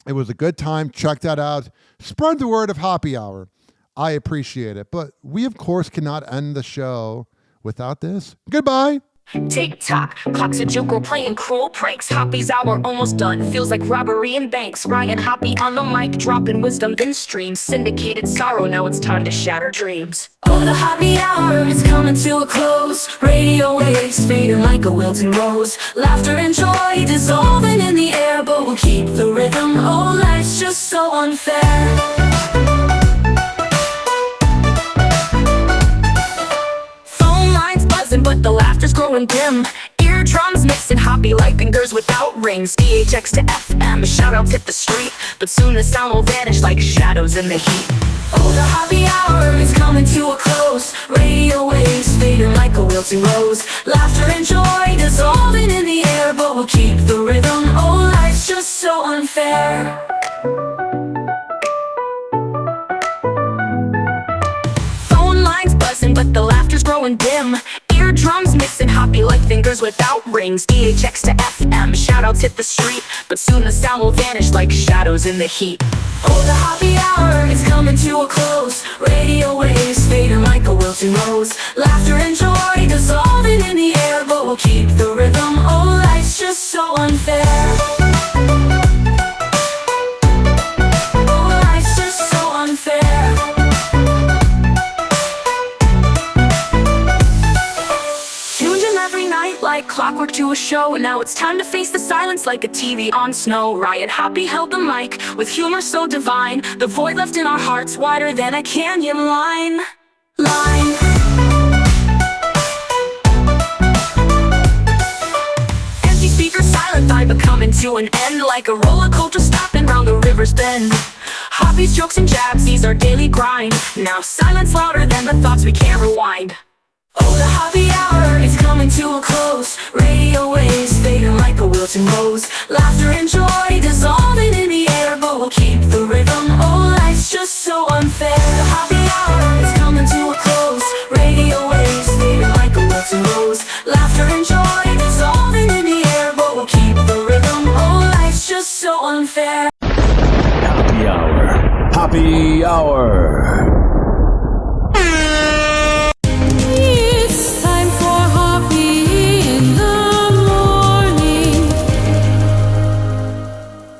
It was a good time. Check that out. Spread the word of Happy Hour. I appreciate it. But we, of course, cannot end the show without this. Goodbye. Tick-tock, clocks a joke, we're playing cruel pranks. Hoppy's hour almost done, feels like robbery in banks. Ryan Hoppe on the mic, dropping wisdom in streams. Syndicated sorrow, now it's time to shatter dreams. Oh, the Hoppe Hour is coming to a close. Radio waves fading like a wilting rose. Laughter and joy dissolving in the air, but we'll keep the rhythm. Oh, life's just so unfair. But the laughter's growing dim. Eardrums mixing Hoppe like fingers without rings. DHX to FM, shoutouts hit the street, but soon the sound will vanish like shadows in the heat. Oh, the Hoppe Hour is coming to a close. Radio waves fading like a wilting rose. Laughter and joy dissolving in the air, but we'll keep the rhythm. Oh, life's just so unfair. Phone lines buzzing, but the laughter's growing dim. Eardrums mixing Hoppe like fingers without rings. DHX to FM, shoutouts hit the street, but soon the sound will vanish like shadows in the heat. Oh, the Hoppe Hour is coming to a close. Radio waves fading like a wilting rose. Laughter and joy dissolving in the air, but we'll keep the rhythm. Oh, life's just so unfair. Oh, life's just so unfair. Like clockwork to a show, and now it's time to face the silence like a TV on snow. Ryan Hoppe held the mic with humor so divine, the void left in our hearts wider than a canyon line. Empty speaker, silent vibe coming to an end, like a rollercoaster stopping round the river's bend. Hoppe's jokes and jabs, these are daily grind. Now silence louder than the thoughts we can't rewind. Oh, the Hoppe Hour is coming to a close. Radio waves fading like a wilting rose. Laughter and joy dissolving in the air, but we'll keep the rhythm. Oh, life's just so unfair. The Hoppe Hour is coming to a close. Radio waves fading like a wilting rose. Laughter and joy dissolving in the air, but we'll keep the rhythm. Oh, life's just so unfair. Happy Hour. Happy Hour.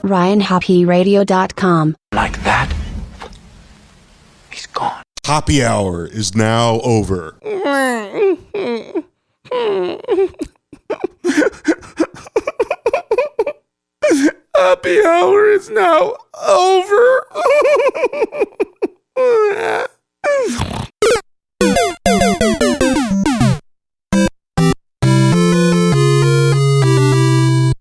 RyanHoppeRadio.com. Like that? He's gone. Happy Hour is now over. Hoppe Hour is now over.